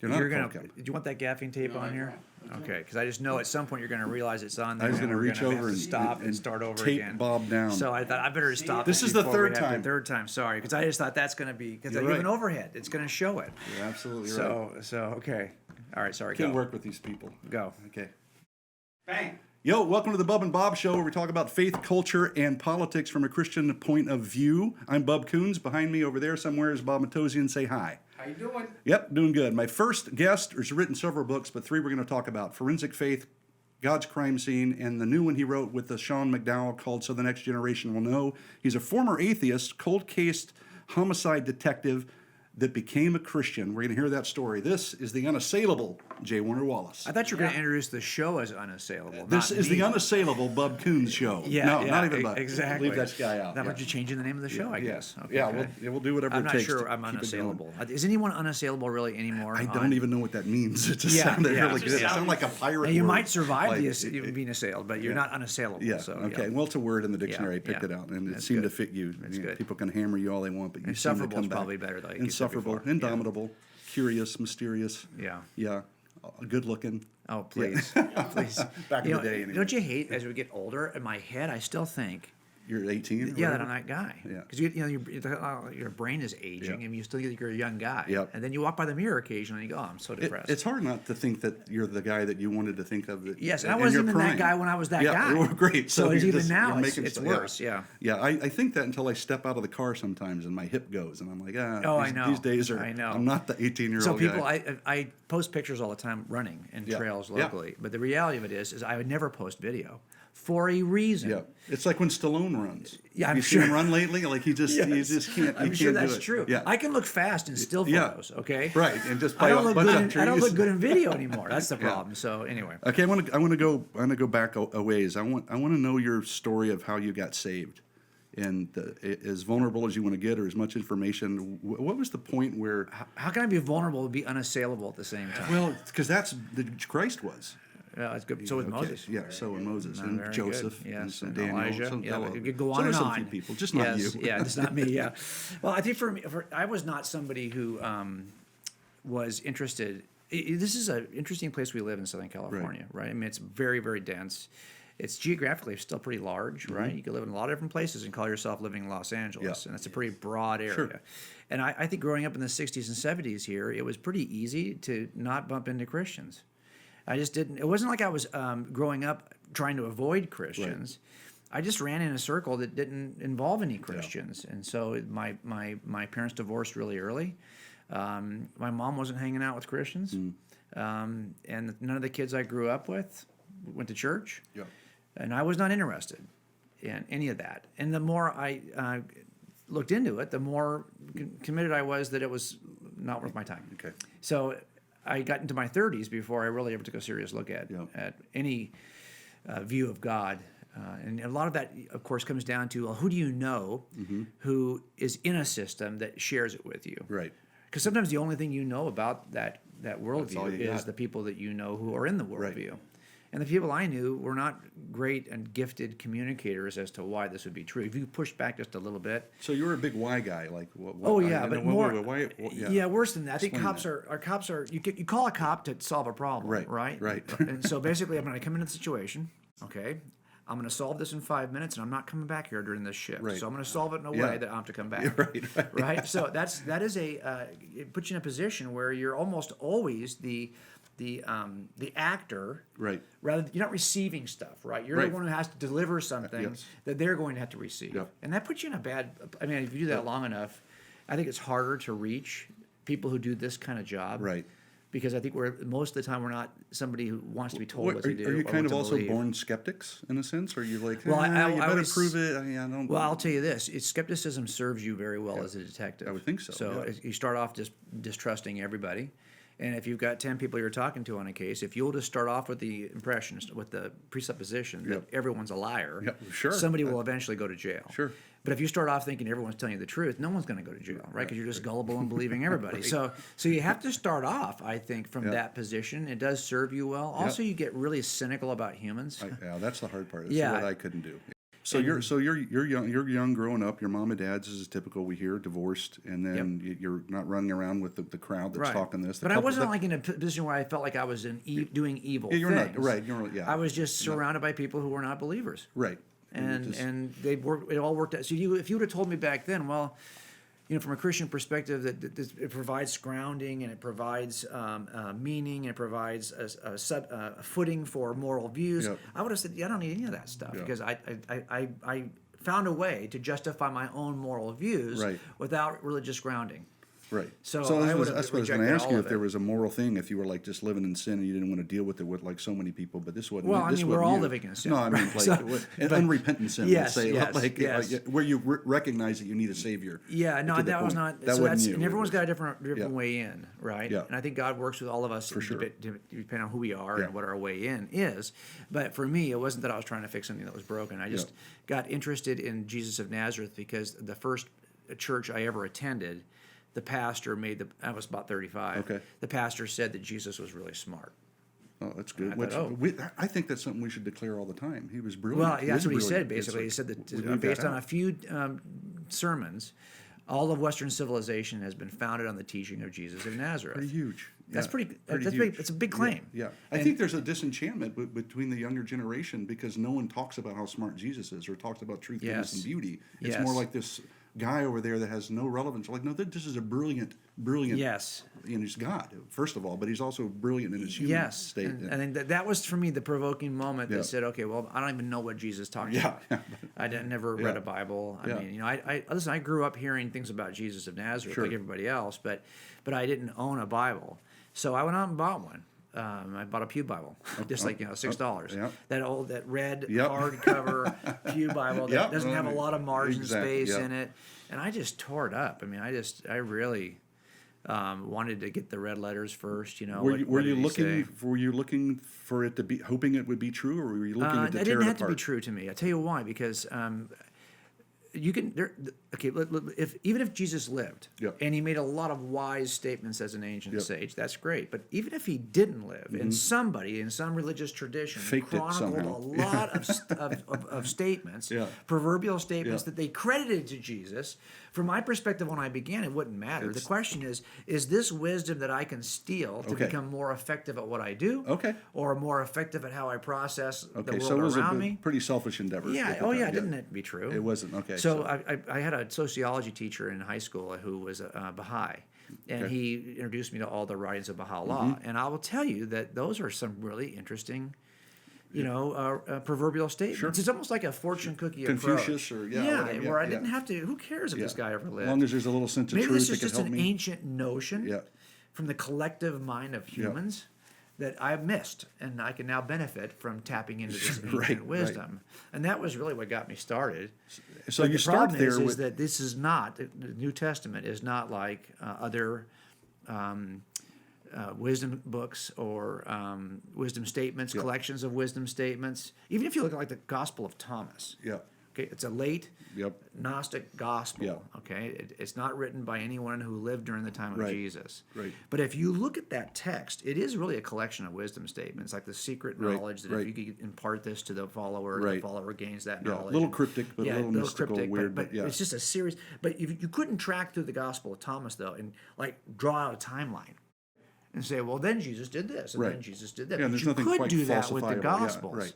You're not gonna. welcome. Do you want that gaffing tape on here? Okay, because I just know at some point you're going to realize it's on there. I was going to reach over and stop and start over tape again. Bob down. So I thought I better stop. This is the third time. Third time, sorry, because I just thought that's going to be because you You're have an right. overhead. It's going to show it. You're absolutely right. So okay, all right, sorry. Can't go. work with these people. Go. Okay. Bang. Yo, welcome to the Bub and Bob Show, where we talk about faith, culture, and politics from a Christian point of view. I'm Bub Coons. Behind me over there somewhere is Bob Matosian. Say hi. How you doing? Yep, doing good. My first guest has written several books, but three we're going to talk about: Forensic Faith, God's Crime Scene, and the new one he wrote with the Sean McDowell called So the Next Generation Will Know. He's a former atheist, cold case homicide detective that became a Christian. We're going to hear that story. This is the unassailable J. Warner Wallace. I thought you were going to introduce the show as unassailable. This not is me. the unassailable Bub Coons Show. Yeah, no, yeah, not even Bub. exactly. Leave that guy out. Now, Yeah. but you're changing the name of the show, I guess. Okay, Yeah, good. we'll do whatever I'm it not takes. sure to I'm keep it unassailable. going. Is anyone unassailable really anymore? I don't even know what that means. It just Yeah, sounded yeah. really good. It sounded like a pirate Now, you word. might survive Like, being assailed, but you're not unassailable. Yeah. So, Okay. Well, it's a word in the dictionary. I picked yeah. it out, and it That's seemed good. to fit you. That's You know, good. People can hammer you all they want, but you seem to Insufferable come is back. probably better, like you said Insufferable, before. indomitable, curious, mysterious. Yeah. Yeah. Good looking. Oh, please, please. Back in the day, anyway. Don't you hate as we get older? In my head, I still think, You're 18. or yeah, that whatever? I'm that guy. Yeah. Because your brain is aging, Yeah. and you still think you're a young guy. Yep. And then you walk by the mirror occasionally, and you go, "Oh, I'm so depressed." It's hard not to think that you're the guy that you wanted to think of. Yes, and I in wasn't your even that prime. guy when I was that yeah, guy. Yeah, great. So it's you're even just- now, you're it's making stuff- worse. Yeah. Yeah, I think that until I step out of the car sometimes and my hip goes, and I'm like, Oh, I know. These days I know. I'm not the 18-year-old So people, guy. I post pictures all the time running in Yeah. trails Yeah. locally, but the reality of it is I would never post video for a reason. Yeah, it's like when Stallone runs. Yeah, Have I'm you sure. seen him run lately? Like he just Yes. can't. I'm he sure can't do that's it. true. Yeah, I can look fast in still Yeah. photos. Okay. right, and just I buy don't a look bunch good. of In, trees. I don't look good in video anymore. That's the problem. So anyway. Okay, I want to go back a ways. I want to know your story of how you got saved, and as vulnerable as you want to get, or as much information. What was the point where? How can I be vulnerable and be unassailable at the same time? Well, because that's Christ was. Yeah, that's good. So with Okay, Moses. yeah. So with Moses Not and very Joseph, good. and Yes, some and Daniel, Elijah. some, Yeah, well, we could go so on and there's on. some few people, just not Yes, you. Yeah, just not me. Yeah. Well, I think for me, I was not somebody who was interested. This is an interesting place we live in Southern California, right? I mean, it's very, very dense. It's geographically still pretty large, right? You can live in a lot of different places and call yourself living in Los Angeles, Mm-hmm. Yeah. and it's a pretty broad area. Sure. And I think growing up in the 60s and 70s here, it was pretty easy to not bump into Christians. I just didn't. It wasn't like I was growing up trying to avoid Christians. I just ran in a circle that didn't involve any Christians, and so my parents divorced really early. My mom wasn't hanging out with Christians, and none of the kids I grew up with went to church. Yeah. And I was not interested in any of that. And the more I looked into it, the more committed I was that it was not worth my time. Okay. So I got into my 30s before I really ever took a serious look at any view of God. And a lot of that, of course, comes down to, well, who do you know who is in a system that shares it with you? Right. Because sometimes the only thing you know about that all worldview you is got. the people that you know who are in the worldview. Right. And the people I knew were not great and gifted communicators as to why this would be true. If you push back just a little bit. So you were a big why guy, like what? Oh yeah, but more. Why, yeah, worse than that. I think Explain cops are. You call a cop to solve a problem, Right. And so basically, I'm going to come into the situation. Okay, I'm going to solve this in 5 minutes, and I'm not coming back here during this shift. Right. So I'm going to solve it in a Yeah. way that I don't have to come back. Right. Right. So that is it puts you in a position where you're almost always the actor, Right. Rather, you're not receiving stuff, right? You're Right. the one who has to deliver something Yes. that they're going to have to receive, Yep. and that puts you in a bad. I mean, if you do that long enough, I think it's harder to reach people who do this kind of job, Right. Because I think most of the time we're not somebody who wants to be told what to do. Are you or kind what of to also believe. born skeptics in a sense? Or are you like, Well, I you better always- prove it? I don't. Well, I'll tell you this: skepticism serves you very well as a detective. I would think so, So yeah. you start off just distrusting everybody, and if you've got 10 people you're talking to on a case, if you'll just start off with the impression, with the presupposition that everyone's a liar, sure. somebody will eventually go to jail. Sure. But if you start off thinking everyone's telling you the truth, no one's going to go to jail, right? Because you're just gullible and believing everybody. So you have to start off, I think, from that position. It does serve you well. Also, you get really cynical about humans. Yeah, that's the hard part. That's Yeah. what I couldn't do. So you're young growing up. Your mom and dad's, as is typical, we hear, divorced, and then you're not running around with the crowd that's talking this. But I wasn't like in a position where I felt like I was doing evil things. You're not right. I was just surrounded by people who were not believers. Right. And it all worked out. So if you would have told me back then, well, from a Christian perspective, that it provides grounding and it provides meaning and it provides a footing for moral views, I would have said, I don't need any of that stuff because I found a way to justify my own moral views without religious grounding. Right. So that's what I was going to ask you, if there it. was a moral thing, if you were like just living in sin and you didn't want to deal with it with like so many people, but this wasn't. Well, I this mean, wasn't we're all you. living in sin. No, I mean, like unrepentant sin. Yes, let's say, yes. Where you recognize that you need a savior. Yeah, no, that was not. That so wasn't you. And everyone's got a different way in, right? Yeah. And I think God works with all of us For sure. depending on who we are and what our way in is. But for me, it wasn't that I was trying to fix something that was broken. I just got interested in Jesus of Nazareth because the first church I ever attended, the pastor I was about 35. Okay. The pastor said that Jesus was really smart. Oh, that's good. I I think that's something we should declare all the time. He was brilliant. Well, that's what he said, brilliant. basically. He said that based on a few sermons, all of Western civilization has been founded on the teaching of Jesus of Nazareth. Pretty huge. That's pretty huge. big. It's a big claim. Yeah. I think there's a disenchantment between the younger generation because no one talks about how smart Jesus is or talks about truth, goodness, and beauty. It's more like this guy over there that has no relevance. Like, no, this is a brilliant. Yes. He's God, first of all, but he's also brilliant in his human state. And I think that was for me the provoking moment that said, okay, well, I don't even know what Jesus talked about. I never read a Bible. I mean, listen, I grew up hearing things about Jesus of Nazareth like everybody else, but I didn't own a Bible. So I went out and bought one. I bought a Pew Bible, just $6. That red hardcover Pew Bible that doesn't have a lot of margin space in it, and I just tore it up. I mean, I really wanted to get the red letters first. Were you looking for it to be, hoping it would be true, or were you looking at to tear it apart? It didn't have to be true to me. I tell you why, because you can even if Jesus lived and he made a lot of wise statements as an ancient sage, that's great. But even if he didn't live, and somebody in some religious tradition chronicled a lot of statements, proverbial statements that they credited to Jesus, from my perspective, when I began, it wouldn't matter. The question is this wisdom that I can steal to become more effective at what I do, or more effective at how I process the world so it was around me? Pretty selfish endeavor. Yeah. It didn't have to be true. It wasn't. Okay. So I had a sociology teacher in high school who was a Baha'i, and he introduced me to all the writings of Baha'u'llah. And I will tell you that those are some really interesting, proverbial statements. It's almost like a fortune cookie Confucius approach. whatever. I didn't have to. Who cares if this guy ever lived? As long as there's a little sense of Maybe truth, this is just an me. ancient notion from the collective mind of humans that I've missed, and I can now benefit from tapping into this ancient wisdom. And that was really what got me started. So but you the start problem there is that this is not, the New Testament is not like other wisdom books or wisdom statements, collections of wisdom statements. Even if you look at like the Gospel of Thomas. Okay, it's a late Gnostic gospel. Okay, it's not written by anyone who lived during the time of Jesus. But if you look at that text, it is really a collection of wisdom statements, like the secret knowledge that if you could impart this to the follower gains that knowledge. A little cryptic, but a little mystical, weird. But it's just a series. But you couldn't track through the Gospel of Thomas though, and like draw out a timeline. And say, well, then Jesus did this, and then Jesus did that. Yeah, but you could do that with the Gospels.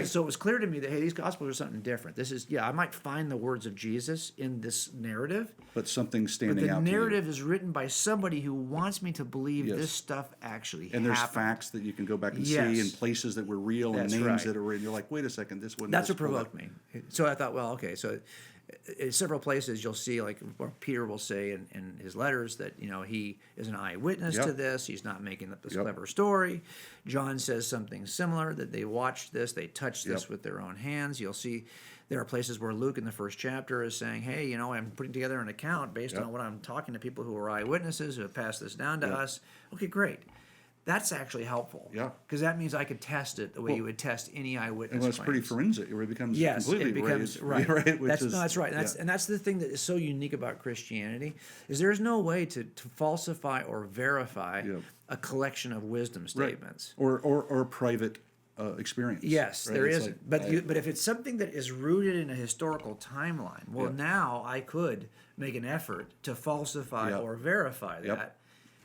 So it was clear to me that, hey, these Gospels are something different. This is, I might find the words of Jesus in this narrative. But something standing out. But the narrative is written by somebody who wants me to believe this stuff actually happened. And there's facts that you can go back and see, and places that were real, and names that are real. And you're like, wait a second, this wasn't. That's what provoked me. So I thought, well, okay, so in several places you'll see, like where Peter will say in his letters that he is an eyewitness to this. He's not making up this clever story. John says something similar, that they watched this, they touched this with their own hands. You'll see there are places where Luke in the first chapter is saying, hey, I'm putting together an account based on what I'm talking to people who are eyewitnesses who have passed this down to us. Okay, great. That's actually helpful. Because that means I could test it the way you would test any eyewitness. Well, it's pretty forensic. It becomes completely it becomes right. That's right. And that's the thing that is so unique about Christianity is there's no way to falsify or verify a collection of wisdom statements or private experience. Yes, right? there It's is. like, But if it's something that is rooted in a historical timeline, well, Yeah. now I could make an effort to falsify Yeah. or verify that. Yep.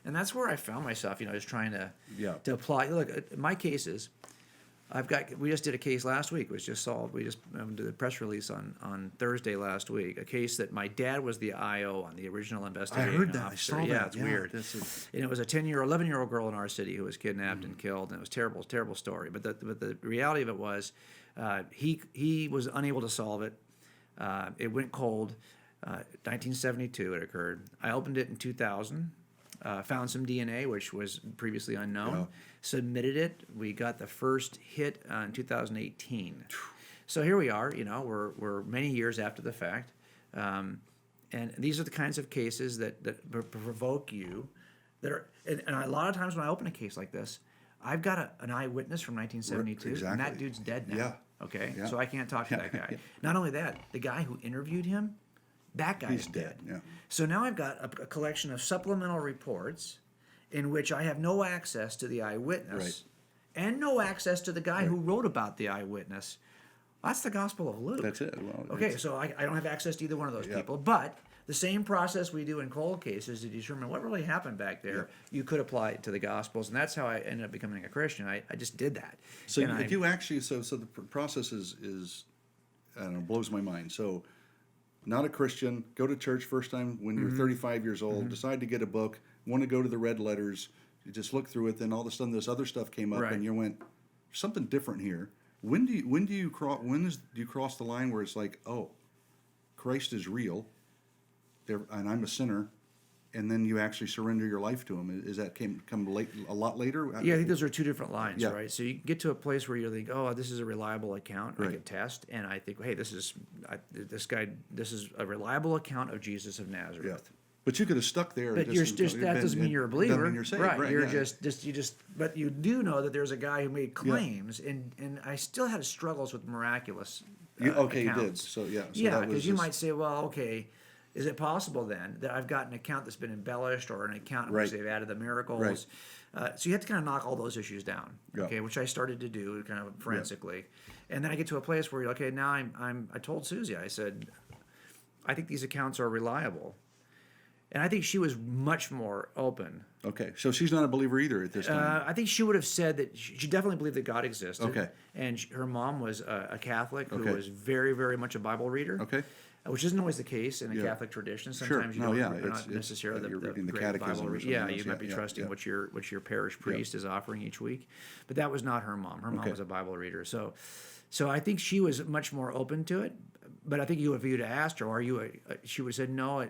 And that's where I found myself, just trying to Yeah. to apply. Look, my cases, we just did a case last week, which just solved. We just did a press release on Thursday last week. A case that my dad was the IO on, the original investigating heard that. I officer. saw Yeah, that. it's Yeah, weird. that's And it was a 11-year-old girl in our city who was kidnapped and killed, and it was terrible, terrible story. But the reality of it was, he was unable to solve it. It went cold. 1972 it occurred. I opened it in 2000. Found some DNA, which was previously unknown. Yeah. Submitted it. We got the first hit in 2018. So here we are. We're many years after the fact, and these are the kinds of cases that provoke you. That are, and a lot of times when I open a case like this, I've got an eyewitness from 1972, and that Exactly. dude's dead now. Yeah. Okay, Yeah. so I can't talk to that guy. Yeah. Not only that, the guy who interviewed him, that guy's He's dead. Yeah. So now I've got a collection of supplemental reports in which I have no access to the eyewitness and no access to the guy who wrote about the eyewitness. That's the Gospel of Luke. That's it. Well, Okay, so I don't have access to either one of those Yeah. people. But the same process we do in cold cases to determine what really happened back there, you could apply it to the Gospels. And that's how I ended up becoming a Christian. I just did that. So And if you actually, so the process is I don't know, blows my mind. So not a Christian, go to church first time when you're 35 years old, decide to get a book, want to go to the red letters, you just look through it, then all of a sudden this other stuff came up Right. and you went, something different here. When do you cross the line where it's like, oh, Christ is real, and I'm a sinner, and then you actually surrender your life to Him? Is that come late, a lot later? Yeah, I think those are two different lines, Yeah. right? So you get to a place where you think, oh, this is a reliable account. I Right. can test, and I think, hey, this is a reliable account of Jesus of Nazareth. Yeah. But you could have stuck there. But that doesn't mean you're a believer, Doesn't mean you're saved, right? You're yeah. but you do know that there's a guy who made claims, and I still had struggles with miraculous. You did. accounts. So yeah. So Yeah, that was because you just- might say, well, okay, is it possible then that I've got an account that's been embellished or an account in which Right. they've added the miracles? Right. So you have to kind of knock all those issues down, Yeah. okay, which I started to do kind of forensically. And then I get to a place where, okay, now I told Susie, I said, I think these accounts are reliable. And I think she was much more open. Okay, so she's not a believer either at this time. I think she would have said that she definitely believed that God existed. Okay. And her mom was a Catholic who Okay. was very, very much a Bible reader. Okay. Which isn't always the case in a Yeah. Catholic tradition. Sure. Sometimes No, you're yeah, not necessarily you're the reading the great catechism Bible or reader. something Yeah, else. you might be Yeah, trusting yeah. what your parish priest is offering each week. But that was not her mom. Her mom Okay. was a Bible reader. So I think she was much more open to it. But I think if you'd asked her, she would have said, no,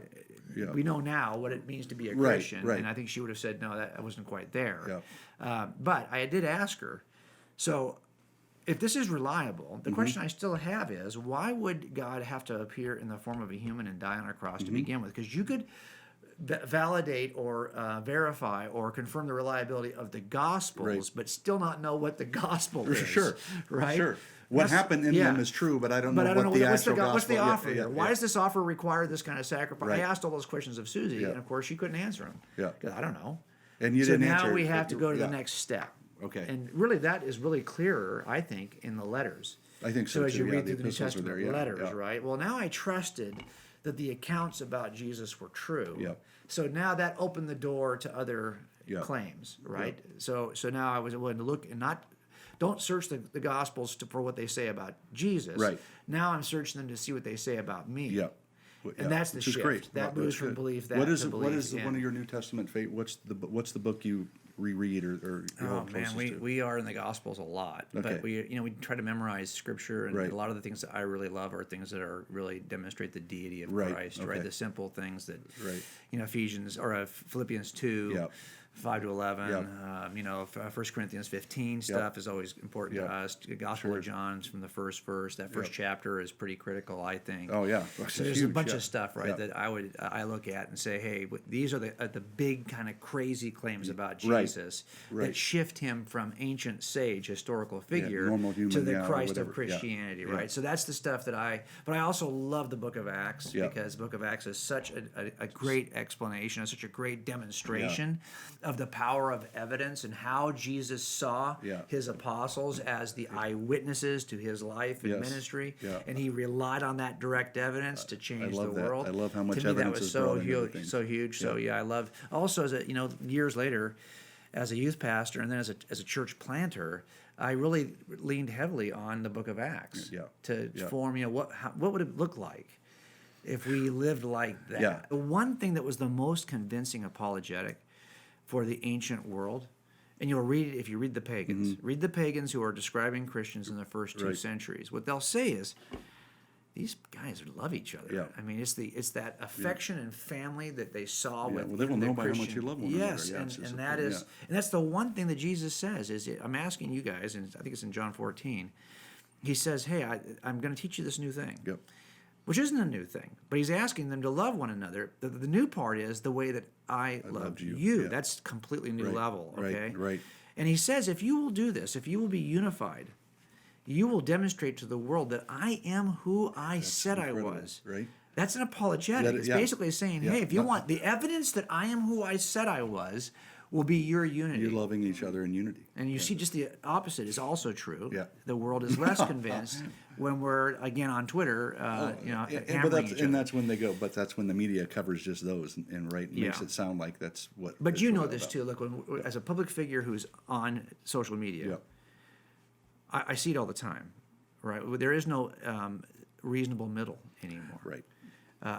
Yeah. we know now what it means to be a Right, Christian. right. And I think she would have said, no, that wasn't quite there. Yeah. But I did ask her. So if this is reliable, the question I still have is, why would God have to appear in the form of a human and die on a cross to begin with? Because you could validate or verify or confirm the reliability of the Gospels, Right. but still not know what the Gospel is. Sure. Right? Sure. What That's- happened in them is true, but I don't know what the what's actual the, what's the gospel- offer here? Why does this offer require this kind of sacrifice? Right. I asked all those questions of Susie, Yeah. and of course she couldn't answer them. Yeah. Because I don't know. And you So didn't now answer. we have to go to Yeah. the next step. Okay. And really, that is really clearer, I think, in the letters. I think so, as too. you Yeah, read the through the New epistles are Testament there, yeah, letters, yeah. right? Well, now I trusted that the accounts about Jesus were true. Yeah. So now that opened the door to other Yeah. claims, right? So now I was willing to look and don't search the Gospels for what they say about Jesus. Right. Now I'm searching them to see what they say about me. Yeah. And that's the Which is shift. great. That Well, moves that's from good. belief What is to one belief in. of your New Testament faith? What's the book you reread or you Oh hold man, closest to? we are in the Gospels a lot, Okay. but we try to memorize Scripture, and Right. a lot of the things that I really love are things that are really demonstrate the deity of Right, Christ, okay. right? The simple things that, Right. Ephesians or Philippians 2, Yep. 5 to 11, Yep. 1 Corinthians 15 stuff is always important Yep. to us. The Gospel of John's from the first verse, that first chapter is pretty critical, I think. Oh yeah. So there's a bunch of stuff, right, that I look at and say, hey, these are the big kind of crazy claims about Right. Jesus Right. that shift him from ancient sage historical figure normal human, to the yeah, or Christ whatever. of Christianity, Yeah. right? So that's the stuff that but I also love the Book of Acts Yeah. because the Book of Acts is such a great explanation, it's such a great demonstration of the power of evidence and how Jesus saw his apostles as the eyewitnesses to his life and ministry, and he relied on that direct evidence to change the world. I love how much to me, that evidence was is so brought into huge, things. so huge. So I love. Also, as a, years later, as a youth pastor and then as a church planter, I really leaned heavily on the Book of Acts to form. What would it look like if we lived like that? Yeah. The one thing that was the most convincing apologetic for the ancient world, and you'll read it if you read the pagans. Read the pagans who are describing Christians in the first 2 centuries. What they'll say is, these guys love each other. Yeah. I mean, it's that affection and family that they saw with they will the know by how Christian. much you love one yes, another. Yes, and that is, and that's the one thing that Jesus says is, I'm asking you guys, and I think it's in John 14. He says, "Hey, I'm going to teach you this new thing." Yep. Which isn't a new thing, but he's asking them to love one another. The new part is the way that I loved you. Yeah. That's completely new level, okay? Right. And he says, if you will do this, if you will be unified, you will demonstrate to the world that I am who I said incredible, I was. right? That's an apologetic. It's basically saying, hey, if you But- want the evidence that I am who I said I was, will be your unity. You're loving each other in unity. And you see just the opposite is also true. Yeah. The world is less convinced when we're, again, on Twitter, hammering each other. And that's when they go, but that's when the media covers just those and makes it sound like that's what. But it's you know all this about. too. Look, as a public figure who's on social media, Yeah. I see it all the time, right? There is no reasonable middle anymore. Right.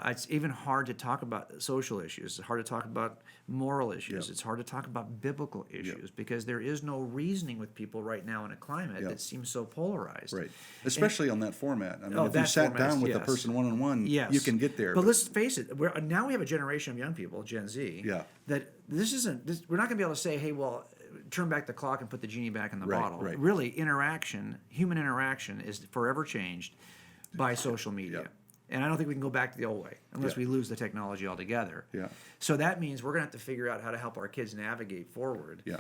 It's even hard to talk about social issues. It's hard to talk about moral issues. Yeah. It's hard to talk about biblical issues because there is no reasoning with people right now in a climate that seems so polarized. Right. Especially on that format. I mean, if you that sat format, down with the yes. person one-on-one, Yes. you can get there. But let's face it, now we have a generation of young people, Gen Z, that we're not going to be able to say, hey, well, turn back the clock and put the genie back in the bottle. Right. Really, human interaction is forever changed by social media. Yeah. And I don't think we can go back to the old way unless we lose the technology altogether. Yeah. So that means we're going to have to figure out how to help our kids navigate forward. Yeah.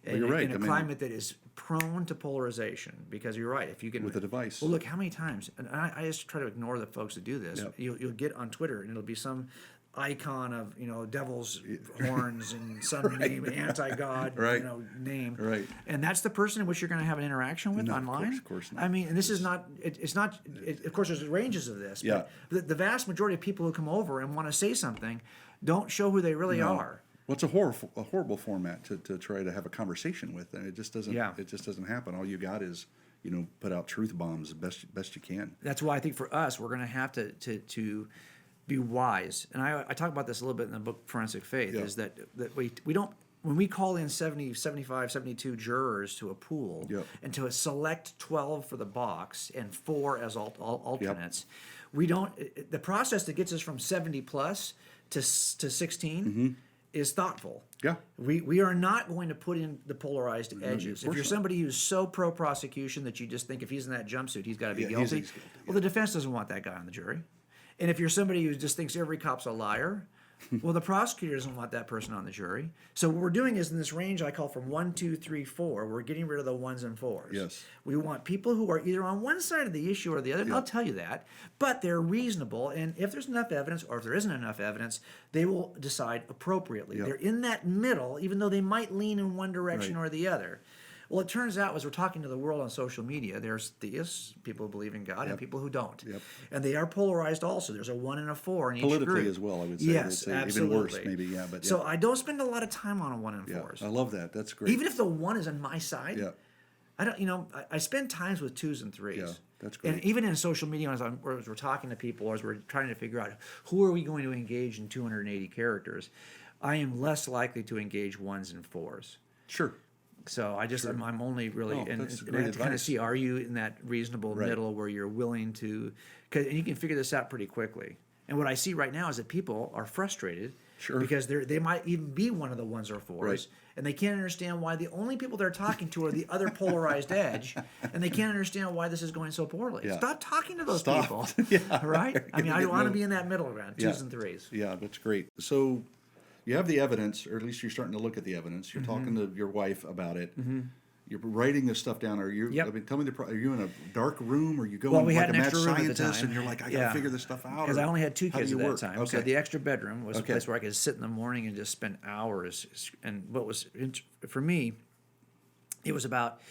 Well, In, you're right. in a climate that is prone to polarization, because you're right. If you can With a device. Well, look how many times, and I just try to ignore the folks that do this. Yep. You'll get on Twitter and it'll be some icon of devil's horns and some name, anti-God name. Right. And that's the person in which you're going to have an interaction with No, online. of course not. I mean, and this is not. It's not. Of course, there's ranges of this. Yeah. But the vast majority of people who come over and want to say something don't show who they really are. Well, it's a horrible format to try to have a conversation with, and it just doesn't. Yeah. It just doesn't happen. All you got is put out truth bombs best you can. That's why I think for us, we're going to have to be wise. And I talk about this a little bit in the book Forensic Faith, is that we don't, when we call in 70, 75, 72 jurors to a pool and to select 12 for the box and 4 as alternates, we don't, the process that gets us from 70 plus to 16 is thoughtful. Yeah. We are not going to put in the polarized edges. If you're not. somebody who's so pro-prosecution that you just think if he's in that jumpsuit, he's got to be guilty, he's guilty, well, the defense doesn't want that guy on the jury. And if you're somebody who just thinks every cop's a liar, well, the prosecutor doesn't want that person on the jury. So what we're doing is in this range I call from 1, 2, 3, 4, we're getting rid of the 1s and 4s. Yes. We want people who are either on one side of the issue or the other. And I'll tell you that. But they're reasonable. And if there's enough evidence or if there isn't enough evidence, they will decide appropriately. They're in that middle, even though they might lean in one direction or the other. Well, it turns out as we're talking to the world on social media, there's theists, people who believe in God, and people who don't. Yep. And they are polarized also. There's a 1 and a 4 in each Politically group. as well, I would say. Yes, I'd say absolutely. even worse, maybe. Yeah, but So I don't spend a lot of time on a 1 and 4s. I love that. That's great. Even if the 1 is on my side, Yeah. I don't. I spend times with 2s and 3s. Yeah, that's great. And even in social media, as we're talking to people, or as we're trying to figure out who are we going to engage in 280 characters, I am less likely to engage 1s and 4s. Sure. So I'm only really, Oh, and that's I great have to kind of advice. see, are you in that reasonable middle where you're willing to, and you can figure this out pretty quickly. And what I see right now is that people are frustrated because they might even be one of the 1s or 4s, and they can't understand why the only people they're talking to are the other polarized edge, and they can't understand why this is going so poorly. Yeah. Stop talking to those Stop. people, Yeah. right? I mean, I want to middle. be in that middle ground, 2s and 3s. Yeah, that's great. So you have the evidence, or at least you're starting to look at the evidence. You're talking to your wife about it. you're writing this stuff down. Are you? Yep. I mean, tell me are you in a dark room, or you go Well, in we like had a an mad extra room at the scientist, time. and you're like, I got to figure this stuff out? Because I only had 2 how do kids you at that work? time. Okay. So the extra bedroom was Okay. a place where I could sit in the morning and just spend hours. And what was, for me, it was about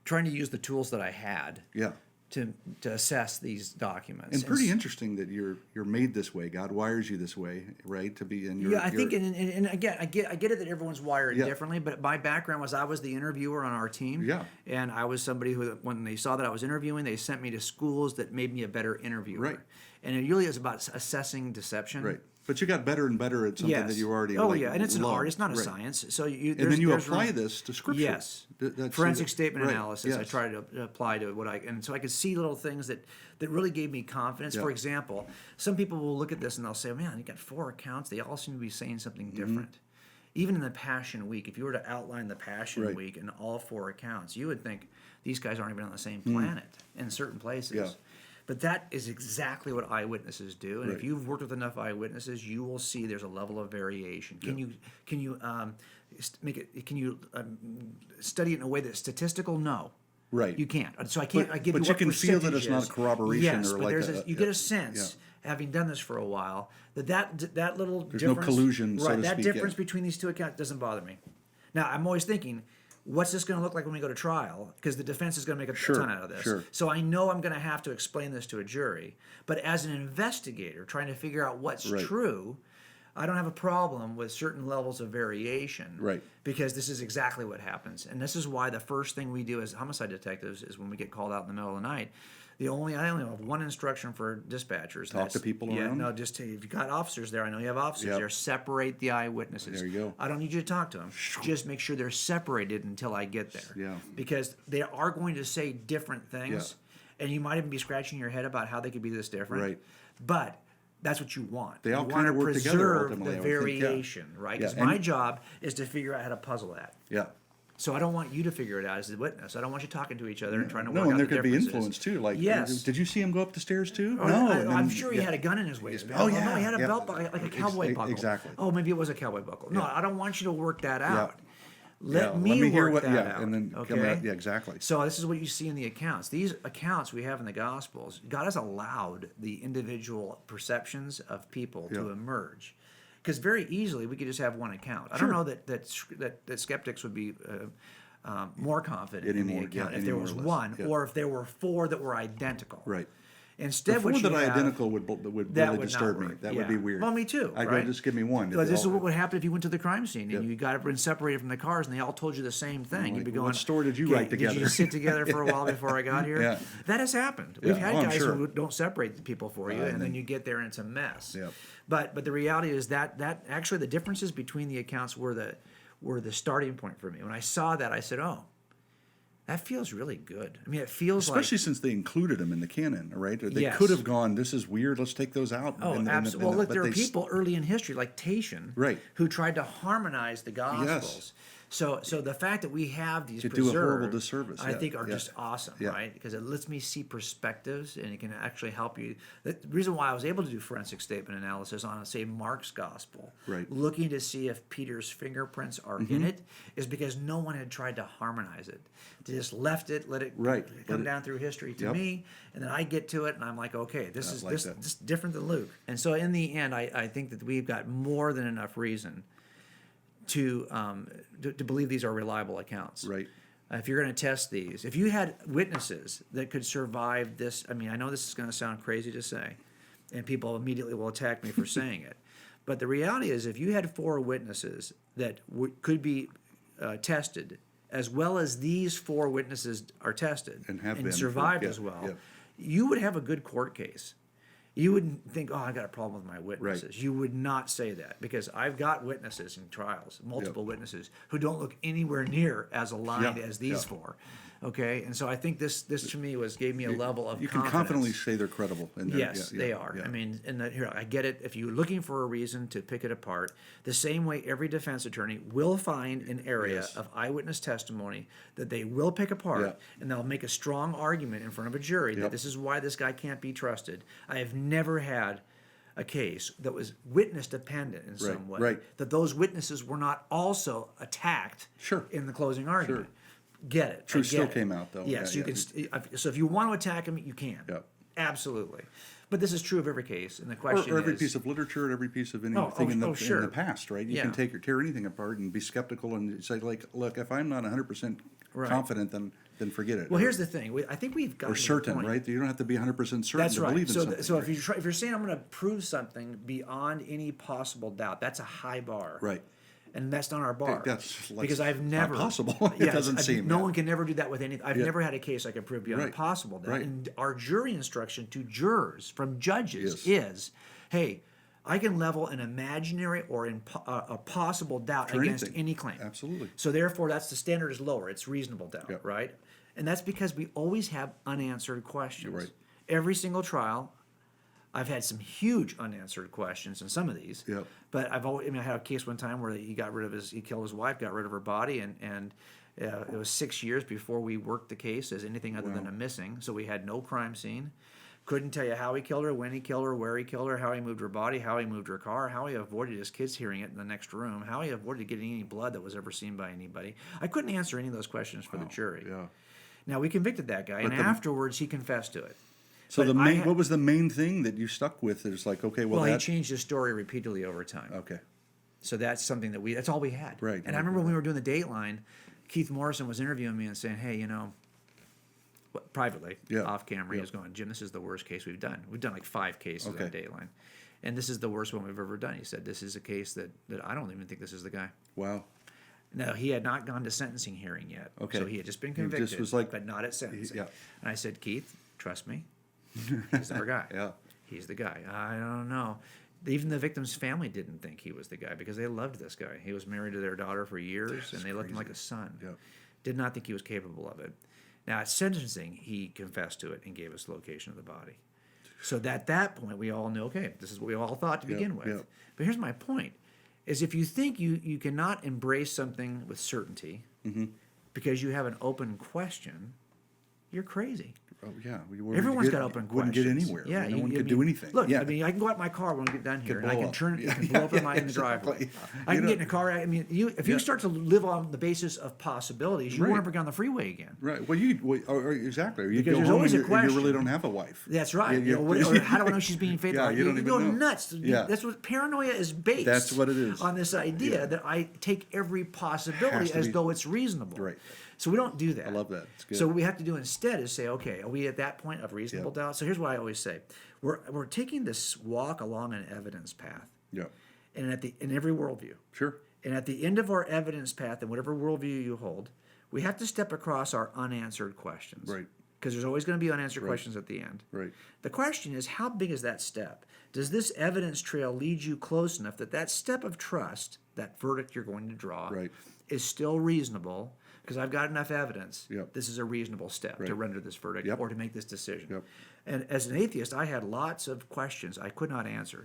trying to use the tools that I had Yeah. to assess these documents. And pretty interesting that you're made this way. God wires you this way, right? To be in your. Yeah, I think, and again, I get it that everyone's wired Yeah. differently, but my background was I was the interviewer on our team. Yeah. And I was somebody who, when they saw that I was interviewing, they sent me to schools that made me a better interviewer. Right. And it really is about assessing deception. Right. But you got better and better at something that you already. Oh, like, yeah, and it's an loved. art. It's not a Right. science. So you And then you there's apply room- this to Scripture. Yes. That's Forensic statement right. analysis. I Yes. try to apply to what and so I could see little things that really gave me confidence. Yeah. For example, some people will look at this and they'll say, "Man, you got 4 accounts. They all seem to be saying something Mm-hmm. different." Even in the Passion Week, if you were to outline the Passion Right. Week in all 4 accounts, you would think these guys aren't even on the same planet in certain places. Yeah. But that is exactly what eyewitnesses do, and if Right. you've worked with enough eyewitnesses, you will see there's a level of variation. Can you make it? Can you study it in a way that's statistical? No, Right. you can't. So I can't. But- I give but you you what can feel that it's not percentage is. corroboration Yes, or but like there's a- you get a sense, having done this for a while, that little There's no difference, collusion, so right? to That speak, yeah. difference between these 2 accounts doesn't bother me. Now I'm always thinking, what's this going to look like when we go to trial? Because the defense is going to make a Sure, ton out of this. sure. So I know I'm going to have to explain this to a jury. But as an investigator trying to figure out what's Right. true, I don't have a problem with certain levels of variation. Right. Because this is exactly what happens. And this is why the first thing we do as homicide detectives is when we get called out in the middle of the night, I only have one instruction for dispatchers. Talk to people Yeah, around? no, just if you've got officers there, I know you have officers Yep. there, separate the eyewitnesses. There you go. I don't need you to talk to them. Just make sure they're separated until I get there. Yeah. Because they are going to say different things, and you might even be scratching your head about how they could be this different. Right. But that's what you want. They all you kinda want to work together preserve ultimately, the I would think, yeah. variation, right? Yeah, Because and- my job is to figure out how to puzzle that. Yeah. So I don't want you to figure it out as the witness. I don't want you talking to each other and trying to work No, out and there the could be differences. influence too. Like, Yes. did you see him go up the stairs too? Oh, No, I, and I'm then- sure he yeah. had a gun in his waist. Oh, no, yeah, he had a yeah. belt buckle, like a cowboy buckle. Exactly. Oh, maybe it was a cowboy buckle. No, I don't want you to work that out. Yeah, Let me hear work what. that Yeah, out. and then okay? come out. Yeah, exactly. So this is what you see in the accounts. These accounts we have in the Gospels, God has allowed the individual perceptions of people to Yeah. emerge. Because very easily we could just have one account. I Sure. don't know that skeptics would be more confident in the Anymore, account yeah, if there any was more or less, one, yeah. or if there were 4 that were identical. Right. Instead, The what 4 you that are have, identical would that really would not disturb me. work. That Yeah. would be weird. Well, me too. I'd right? go, just give me one. Well, If they this is all- what would happen if you went to the crime scene and Yep. you got been separated from the cars and they all told you the same thing. You'd like, be what going, story did you "Okay, write Did you together?" sit together for a while before I got here? Yeah. That has happened. We've Yeah. had Oh, I'm guys sure. who don't separate the people for you, And and then then- you get there and it's a mess. Yep. But the reality is that actually the differences between the accounts were the starting point for me. When I saw that, I said, "Oh, that feels really good." I mean, it feels Especially like. since they included them in the canon, right? Or they Yes. could have gone, "This is weird. Let's take those out." Oh, and- absolutely. Well, look, but there are they people early in history, like Tatian, Right. who tried to harmonize the Gospels. So the fact that we have these Could do a horrible preserved, disservice, I yeah, think, are yeah. just awesome, Yeah. right? Because it lets me see perspectives, and it can actually help you. The reason why I was able to do forensic statement analysis on, say, Mark's Gospel, Right. Mm-hmm. looking to see if Peter's fingerprints are in it, is because no one had tried to harmonize it. They just left it, let it Right. come Let it- down through history to Yep. me, and then I get to it, and I'm like, okay, this I is like this that. is different than Luke. And so in the end, I think that we've got more than enough reason to believe these are reliable accounts. Right. If you're going to test these, if you had witnesses that could survive this, I mean, I know this is going to sound crazy to say, and people immediately will attack me for saying it, but the reality is, if you had 4 witnesses that could be tested, as well as these 4 witnesses are tested And have been, survived yeah, as well, yeah. you would have a good court case. You wouldn't think, "Oh, I got a problem with my witnesses." You would not say that, because I've got witnesses in trials, multiple witnesses, who don't look anywhere near as aligned Yeah, as these yeah. 4. Okay, and so I think this to me gave me a level of You can confidence. confidently say they're credible. In their, Yes, yeah, they yeah, are. yeah. I mean, here, I get it. If you're looking for a reason to pick it apart, the same way every defense attorney will find an area Yes. of eyewitness testimony that they will pick apart, Yeah. and they'll make a strong argument in front of a jury that Yep. this is why this guy can't be trusted. I have never had a case that was witness dependent in some way. right. That those witnesses were not also attacked Sure. in the closing argument. get it. Truth I still get it. came out, though. Yes, Yeah, you yeah. can. So if you want to attack him, you can. Yep. Absolutely. But this is true of every case, and the question Or every is, piece of literature, every piece of anything in sure. the past, right? You Yeah. can tear anything apart and be skeptical and say, like, look, if I'm not 100% confident, then forget it. Well, here's the thing. I think we've got or certain, right? You don't have to be 100% certain That's to right. believe in So, something. so right? if you're saying I'm going to prove something beyond any possible doubt, that's a high bar. Right. And that's not our bar. That's like, because I've it's never not possible. It doesn't seem. No one can never do that with anything. I've Yeah. never had a case I could prove beyond Right. possible doubt. Right. And our jury instruction to jurors from judges Yes. is, hey, I can level an imaginary or a possible doubt For against anything. any claim. Absolutely. So therefore, that's the standard is lower. It's reasonable doubt, Yep. right? And that's because we always have unanswered questions. You're right. Every single trial, I've had some huge unanswered questions in some of these. Yep. But I had a case one time where he killed his wife, got rid of her body, and it was 6 years before we worked the case as anything other than a missing. So we had no crime scene. Couldn't tell you how he killed her, when he killed her, where he killed her, how he moved her body, how he moved her car, how he avoided his kids hearing it in the next room, how he avoided getting any blood that was ever seen by anybody. I couldn't answer any of those questions for the jury. Yeah. Now, we convicted that guy, and afterwards he confessed to it. So But what was the main thing that you stuck with? It's like, okay, well, Well, he changed his story repeatedly over time. okay. So that's something that's all we had. Right, And I remember when we were doing the Dateline, Keith Morrison was interviewing me and saying, hey, privately, Yeah. off camera, he Yeah. was going, Jim, this is the worst case we've done. We've done like 5 cases Okay. on Dateline. And this is the worst one we've ever done. He said, this is a case that I don't even think this is the guy. Wow. No, he had not gone to sentencing hearing yet. Okay. So he had just been He just convicted, was like- but not at sentencing. yeah. And I said, Keith, trust me, he's our guy. Yeah. He's the guy. I don't know. Even the victim's family didn't think he was the guy because they loved this guy. He was married to their daughter for years, and they loved him like a son. Yeah. Did not think he was capable of it. Now, at sentencing, he confessed to it and gave us the location of the body. So at that point, we all knew, okay, this is what we all thought to begin with. yeah. But here's my point, is if you think you cannot embrace something with certainty because you have an open question, you're crazy. Oh, yeah. Everyone's got open wouldn't questions. get anywhere. Yeah, No one could do anything. Look, yeah. I mean, I can go out in my car when we get done here, and I blow can up. turn, Yeah, it can blow up in yeah, my in the driveway. exactly. I can You get in a car. I mean, if you start to live on the basis of possibilities, you Right. won't ever get on the freeway again. Right. Well, exactly. Or you Because go there's home always and a you really question. don't have a wife. That's right. Yeah, Or how do I know she's being faithful? Yeah, you don't you even go know. nuts. Yeah. That's what paranoia is based. That's what it is. On this idea Yeah. that I take every possibility Has to as be- though it's reasonable. Right. So we don't do that. I love that. It's good. So what we have to do instead is say, okay, are we at that point of reasonable doubt? So here's what I always say: we're taking this walk along an evidence path, Yeah. and in every worldview. Sure. And at the end of our evidence path, and whatever worldview you hold, we have to step across our unanswered questions. Right. Because there's always going to be unanswered questions at the end. Right. The question is, how big is that step? Does this evidence trail lead you close enough that step of trust, that verdict you're going to draw, Right. is still reasonable? Because I've got enough evidence. Yep. This is a reasonable step to Right. render this verdict Yep. or to make this decision. Yep. And as an atheist, I had lots of questions I could not answer.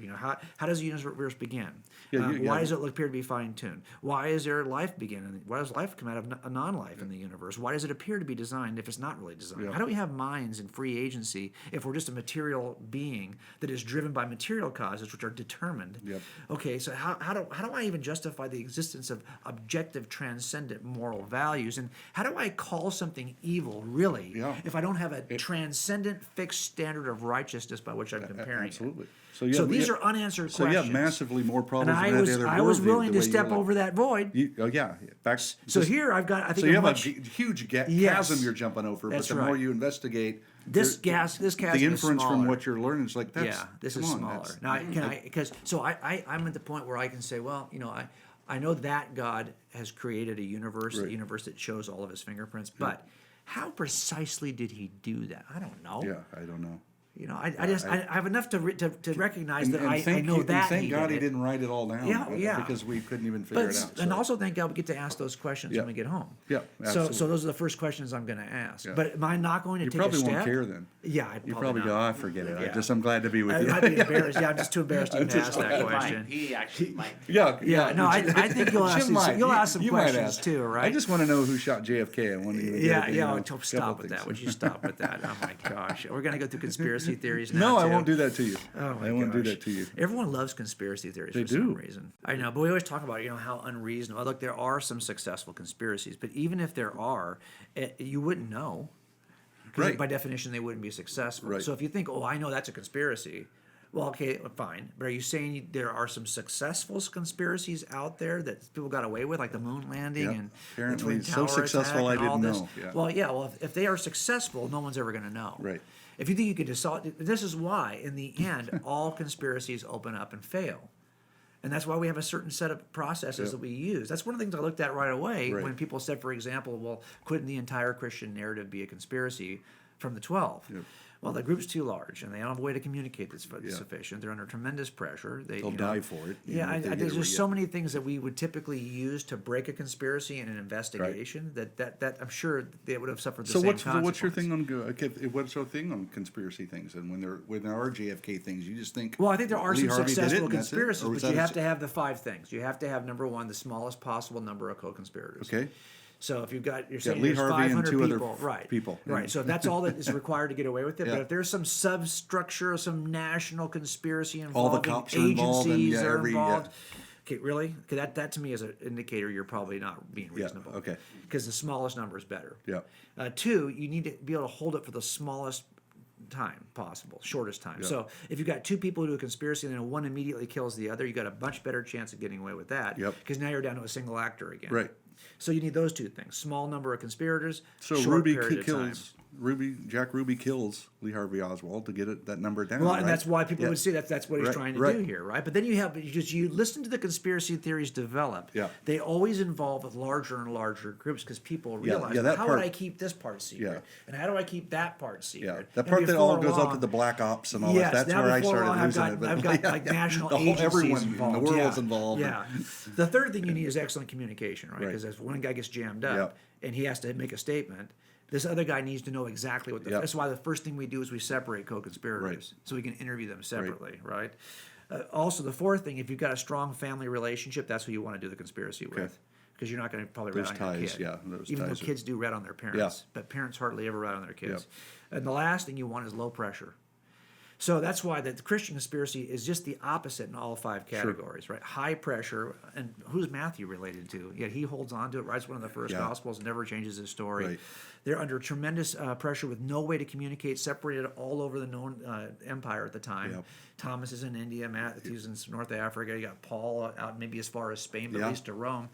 How does the universe begin? Yeah, Why does it appear to be fine-tuned? Why is there life begin? And why does life come out of a non-life in the universe? Why does it appear to be designed if it's not really designed? Yeah. How do we have minds and free agency if we're just a material being that is driven by material causes which are determined? Yep. Okay, so how do I even justify the existence of objective, transcendent moral values? And how do I call something evil, really, Yeah. if I don't have a transcendent, fixed standard of righteousness by which I'm comparing Absolutely. it? So, So these are unanswered So you questions. have massively more And problems I than was any other I was worldview, willing the to way step you're over that void. So here I've got, I think, So you have much, a huge Yes. chasm you're jumping over, That's but the more right. you investigate, this there- chasm the is inference from smaller. what you're learning is like, that's, Yeah, this come is on, smaller. that's- Now, I'm at the point where I can say, well, I know that God has created a universe, Right. a universe that shows all of his fingerprints, but how precisely did he do that? I don't know. Yeah, I don't know. I have enough to recognize that I thank know that thank he God did he it. didn't write it all down. Yeah. Because we couldn't even figure it out. And so. also thank God we get to ask those questions Yeah. when we get home. Yeah, So absolutely. those are the first questions I'm going to ask. Yeah. But am I not going to You take probably a step? won't care then. Yeah, I'd You probably probably go, not. forget it. Yeah. I'm glad to be with I you. might be embarrassed. Yeah, I'm just too embarrassed to even ask that He question. might. He actually might. Yeah, no, I think you'll ask Jim might. you'll ask some You might questions ask. too, right? I just want to know who shot JFK. I want to Yeah, stop with that. Would you stop with that? Oh my gosh, we're gonna go through conspiracy conspiracy theories now, No, I too. won't do that to you. Oh my I won't do gosh. that to you. Everyone loves conspiracy theories for some reason. I know, but we always talk about how unreasonable. Look, there are some successful conspiracies, but even if there are, you wouldn't know. Because Right. by definition, they wouldn't be successful. Right. So if you think, oh, I know that's a conspiracy, well, okay, fine. But are you saying there are some successful conspiracies out there that people got away with, like the moon landing Yep. and Apparently the Twin so Tower successful attack and I all didn't this? know. Yeah. Well, yeah. Well, if they are successful, no one's ever going to know. Right. If you think you could decide, this is why, in the end, all conspiracies open up and fail. And that's why we have a certain set of processes that we use. That's one of the things I looked at right away Right. when people said, for example, well, couldn't the entire Christian narrative be a conspiracy from the 12? Yep. Well, the group's too large, and they don't have a way to communicate that's sufficient. They're under tremendous pressure. They'll die for it. Yeah, if they there's get it just so many things that we would typically use to break a conspiracy in an investigation that I'm sure they would have suffered the So same what's your consequence. thing on what's your thing on conspiracy things? And when there are JFK things, you just think. Well, I think there are Lee some Harvey did it, successful and that's it? conspiracies, Or was but you that have to have the 5 things. You have to have, number one, the smallest possible number of co-conspirators. Okay. So if you're saying Lee there's Harvey and 500 2 other people, right? people. Right. So that's all that is required to get away with it. Yeah. But if there's some substructure, some national conspiracy All the involving cops are involved and, agencies yeah, are every- involved. Okay, really? 'Cause that to me is an indicator you're probably not being reasonable. okay. Because the smallest number is better. Yeah. 2, you need to be able to hold it for the smallest time possible, shortest time. Yeah. So if you've got 2 people who do a conspiracy and then one immediately kills the other, you got a much better chance of getting away with that. Yep. Because now you're down to a single actor again. Right. So you need those 2 things: small number of conspirators. So short Ruby period of time. kills Jack Ruby kills Lee Harvey Oswald to get that number down. Well, right? and that's why people Yeah. would say that's what he's Right, trying to right. do here, right? But then you listen to the conspiracy theories develop. Yeah. They always involve with larger and larger groups because people realize, yeah, that how part- would I keep this part secret? Yeah. And how do I keep that part secret? Yeah, that And part that all before goes up to long- the black ops and all Yes, that. That's now where I before started long, losing I've it. got, I've got like national agencies everyone involved. in the world's yeah. involved. Yeah. The third thing you need is excellent communication, right? Right. Because if one guy gets jammed up and he has to make a statement, this other guy needs to know exactly what the. Yep. That's why the first thing we do is we separate co-conspirators Right. so we can interview them separately, right? Also, the fourth thing, if you've got a strong family relationship, that's who you want to do the conspiracy with. Because you're not going to probably Those rat on your ties, kid. yeah, those Even though ties are- kids do rat on their parents. But parents hardly ever rat on their kids. And the last thing you want is low pressure. So that's why the Christian conspiracy is just the opposite in all 5 categories, right? High pressure, and who's Matthew related to? Yet he holds on to it, writes one of the first Yeah. Gospels, never changes his story. Right. They're under tremendous pressure with no way to communicate, separated all over the known empire at the time. Yep. Thomas is in India, Matthew's in North Africa, you got Paul out maybe as far as Spain, but Yeah. at least to Rome.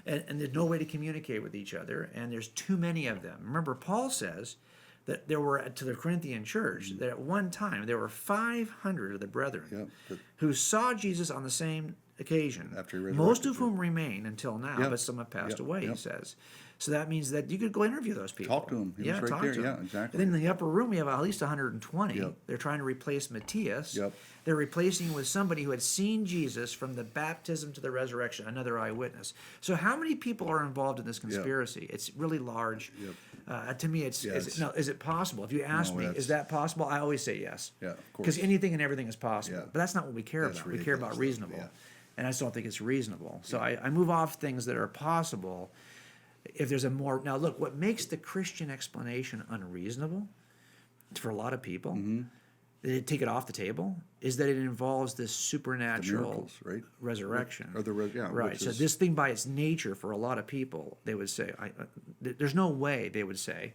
And there's no way to communicate with each other, and there's too many of them. Remember, Paul says that there were, to the Corinthian church, that at one time there were 500 of the brethren Yeah, that- who saw Jesus on the same occasion, After he most resurrected, of whom remain until now, Yeah. but some have passed Yeah, away, yeah. he says. So that means that you could go interview those people. Talk to 'em. He was right talk there. to 'em. Yeah, exactly. And then in the upper room, we have at least 120. Yep. They're trying to replace Matthias. Yep. They're replacing with somebody who had seen Jesus from the baptism to the resurrection, another eyewitness. So how many people are involved in this conspiracy? It's really large. To me, Yeah, is it possible? If you ask No, me, that's- is that possible? I always say yes. Yeah, of course. Because anything and everything is possible. Yeah. But that's not what we care That's about. We care about ridiculous, reasonable. yeah. And I just don't think it's reasonable. So I move off things that are possible. If there's a more now, look, what makes the Christian explanation unreasonable for a lot of people, Mm-hmm. they take it off the table, is that it involves this supernatural miracles, right? resurrection. Or the yeah, right. which So is- this thing, by its nature, for a lot of people, they would say, there's no way they would say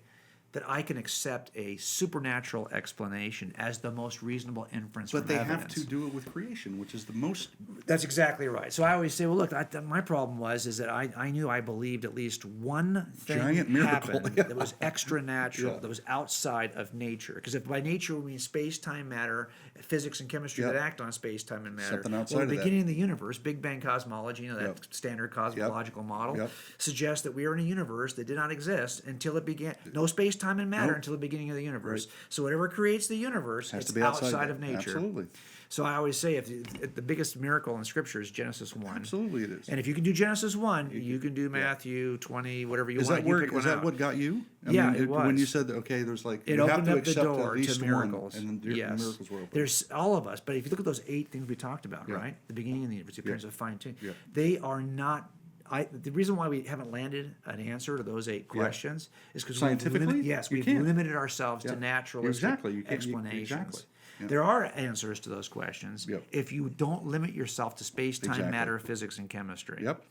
that I can accept a supernatural explanation as the most reasonable inference. But from they evidence. have to do it with creation, which is the most. That's exactly right. So I always say, well, look, my problem is that I knew I believed at least one thing Giant miracle, happened yeah. that was extra natural, Yeah. that was outside of nature. Because if by nature we mean space, time, matter, physics and chemistry Yeah. that act on space, time, and matter. Something outside well, of the that. beginning of the universe, Big Bang cosmology, that Yep. standard cosmological model, Yep. suggests that we are in a universe that did not exist until it began. No space, time, and matter Nope. until the beginning of the universe. So whatever creates the universe, Has it's to be outside of that. nature. Absolutely. So I always say, if the biggest miracle in Scripture is Genesis 1. Absolutely it is. And if you can do Genesis 1, you can do Matthew 20, whatever you Is want. that You where? pick one Is that out. what got you? Yeah, it When was. you said that, okay, there's like It you have opened to up the accept door at least to miracles. one, and the Yes. miracles were open. There's all of us, but if you look at those 8 things we talked about, Yeah. right? The beginning of the universe, the appearance of fine tuning, Yeah. they are not the reason why we haven't landed an answer to those 8 questions is because Scientifically? we've can't. limited ourselves to naturalistic Exactly. You can't- explanations. exactly. Yeah. There are answers to those questions Yep. if you don't limit yourself to space, time, Exactly. matter, physics, and chemistry. Yep.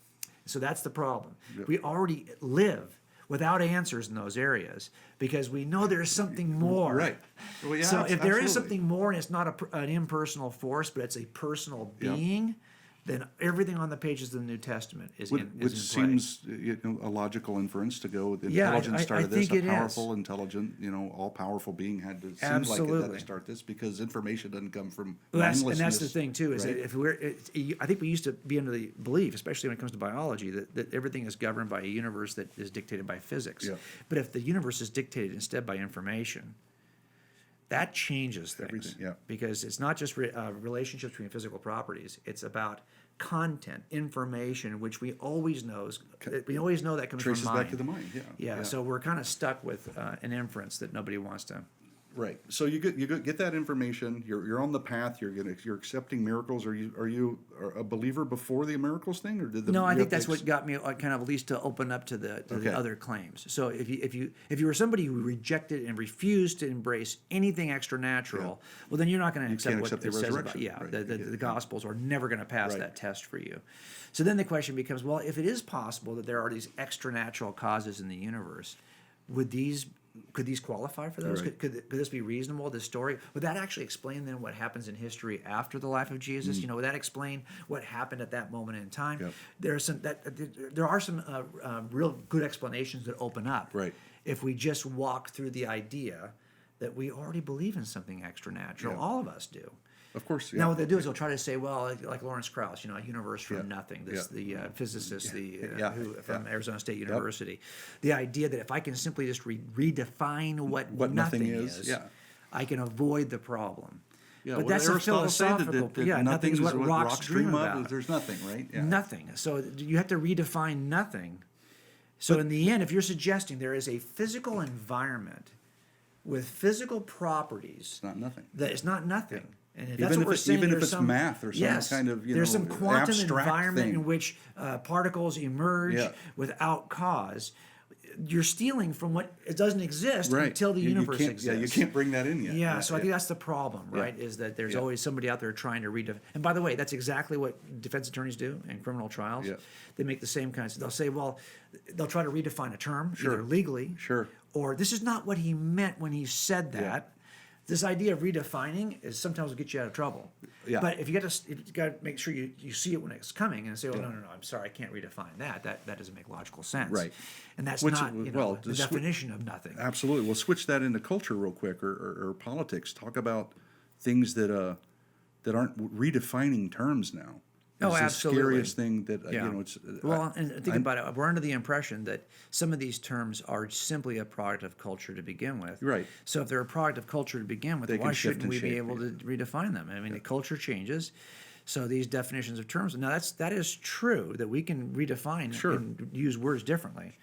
So that's the problem. Yep. We already live without answers in those areas because we know there's something more. Right. Well, yeah, So if there is absolutely. something more and it's not an impersonal force, but it's a personal Yep. being, then everything on the pages of the New Testament is in Which play. seems a logical inference to go. The Yeah, intelligence I started this. think A it is. powerful, intelligent, all-powerful being had to seem like it had Absolutely. to start this because information doesn't come from Well, and that's mindlessness. the thing too, is right? that if I think we used to be under the belief, especially when it comes to biology, that everything is governed by a universe that is dictated by physics. Yeah. But if the universe is dictated instead by information, that changes things. Everything, yeah. Because it's not just relationships between physical properties; it's about content, information, which we always know that comes Traces from mind. back to the mind. Yeah. Yeah, so we're kind of stuck with an inference that nobody wants to. Right. So you get that information. You're on the path. You're accepting miracles. Are you a believer before the miracles thing, or did the No, I you think have to that's what got me kind of at least to open up to the Okay. other claims. So if you were somebody who rejected and refused to embrace anything extra natural, well, then you're not going to accept can't what accept the it says about. resurrection, Yeah, right. the Gospels are never going to pass Right. that test for you. So then the question becomes, well, if it is possible that there are these extra natural causes in the universe, could these qualify for those? Right. Could this be reasonable? This story would that actually explain then what happens in history after the life of Jesus? Would that explain what happened at that moment in time? Yep. There are some real good explanations that open up. Right. If we just walk through the idea that we already believe in something extra natural, Yeah. all of us do. Of course. Yeah. Now what they do is they'll try to say, well, like Lawrence Krauss, a universe from Yeah. nothing. Yeah. The physicist, Yeah. from Yeah. Arizona State University. The idea that if I can simply just redefine what nothing nothing is, is, yeah. I can avoid the problem. Yeah, but well, that's a Aristotle said philosophical. that nothing is what what rocks dream about. There's nothing, right? Yeah. Nothing. So you have to redefine nothing. So in the end, if you're suggesting there is a physical environment with physical properties, It's not nothing. that it's not nothing. And if Even that's what if we're it's- saying, even if there's it's some math or some kind of, there's some quantum abstract environment thing. in which particles emerge Yeah. without cause. You're stealing from what it doesn't exist Right. until the You universe can't, exists. Yeah, you can't bring that in yet. Yeah, so I think that's the problem, Yeah. right? Is that there's Yeah. always somebody out there trying to And by the way, that's exactly what defense attorneys do in criminal trials. Yeah. They make the same kinds. They'll say, well, they'll try to redefine a term, Sure. either legally, Sure. or this is not what he meant when he said that. Yeah. This idea of redefining is sometimes will get you out of trouble. Yeah. But if you got to make sure you see it when it's coming and say, oh, no, I'm sorry, I can't redefine that. That doesn't make logical sense. Right. And that's Which- not well, the the definition of nothing. Absolutely. We'll switch that into culture real quick, or politics. Talk about things that aren't redefining terms now. Oh, It's the absolutely. scariest thing that Yeah. it's. Well, and think about it. We're under the impression that some of these terms are simply a product of culture to begin with. Right. So if they're a product of culture to begin with, They why can shift shouldn't and we be shape, able to redefine them? I mean, the culture changes. So these definitions of terms. Now that is true that we can redefine Sure. and use words differently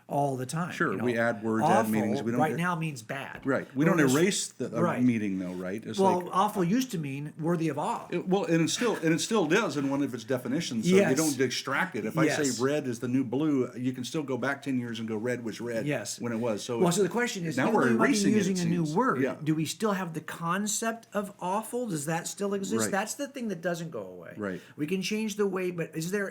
all the time. Sure, we add words, add awful meanings. We don't right get- now means bad. Right. We don't Or this- erase the right. meaning, though, right? It's Well, awful used to mean worthy of awe. Well, and it still does in one of its definitions. So you Yes. don't extract it. If I Yes. say red is the new blue, you can still go back 10 years and go red was red. Yes. When it was. So Well, so the question is, now even we're though we might be erasing it, using it a new seems. word, Yeah. do we still have the concept of awful? Does that still exist? Right. That's the thing that doesn't go away. Right. We can change the way, but is there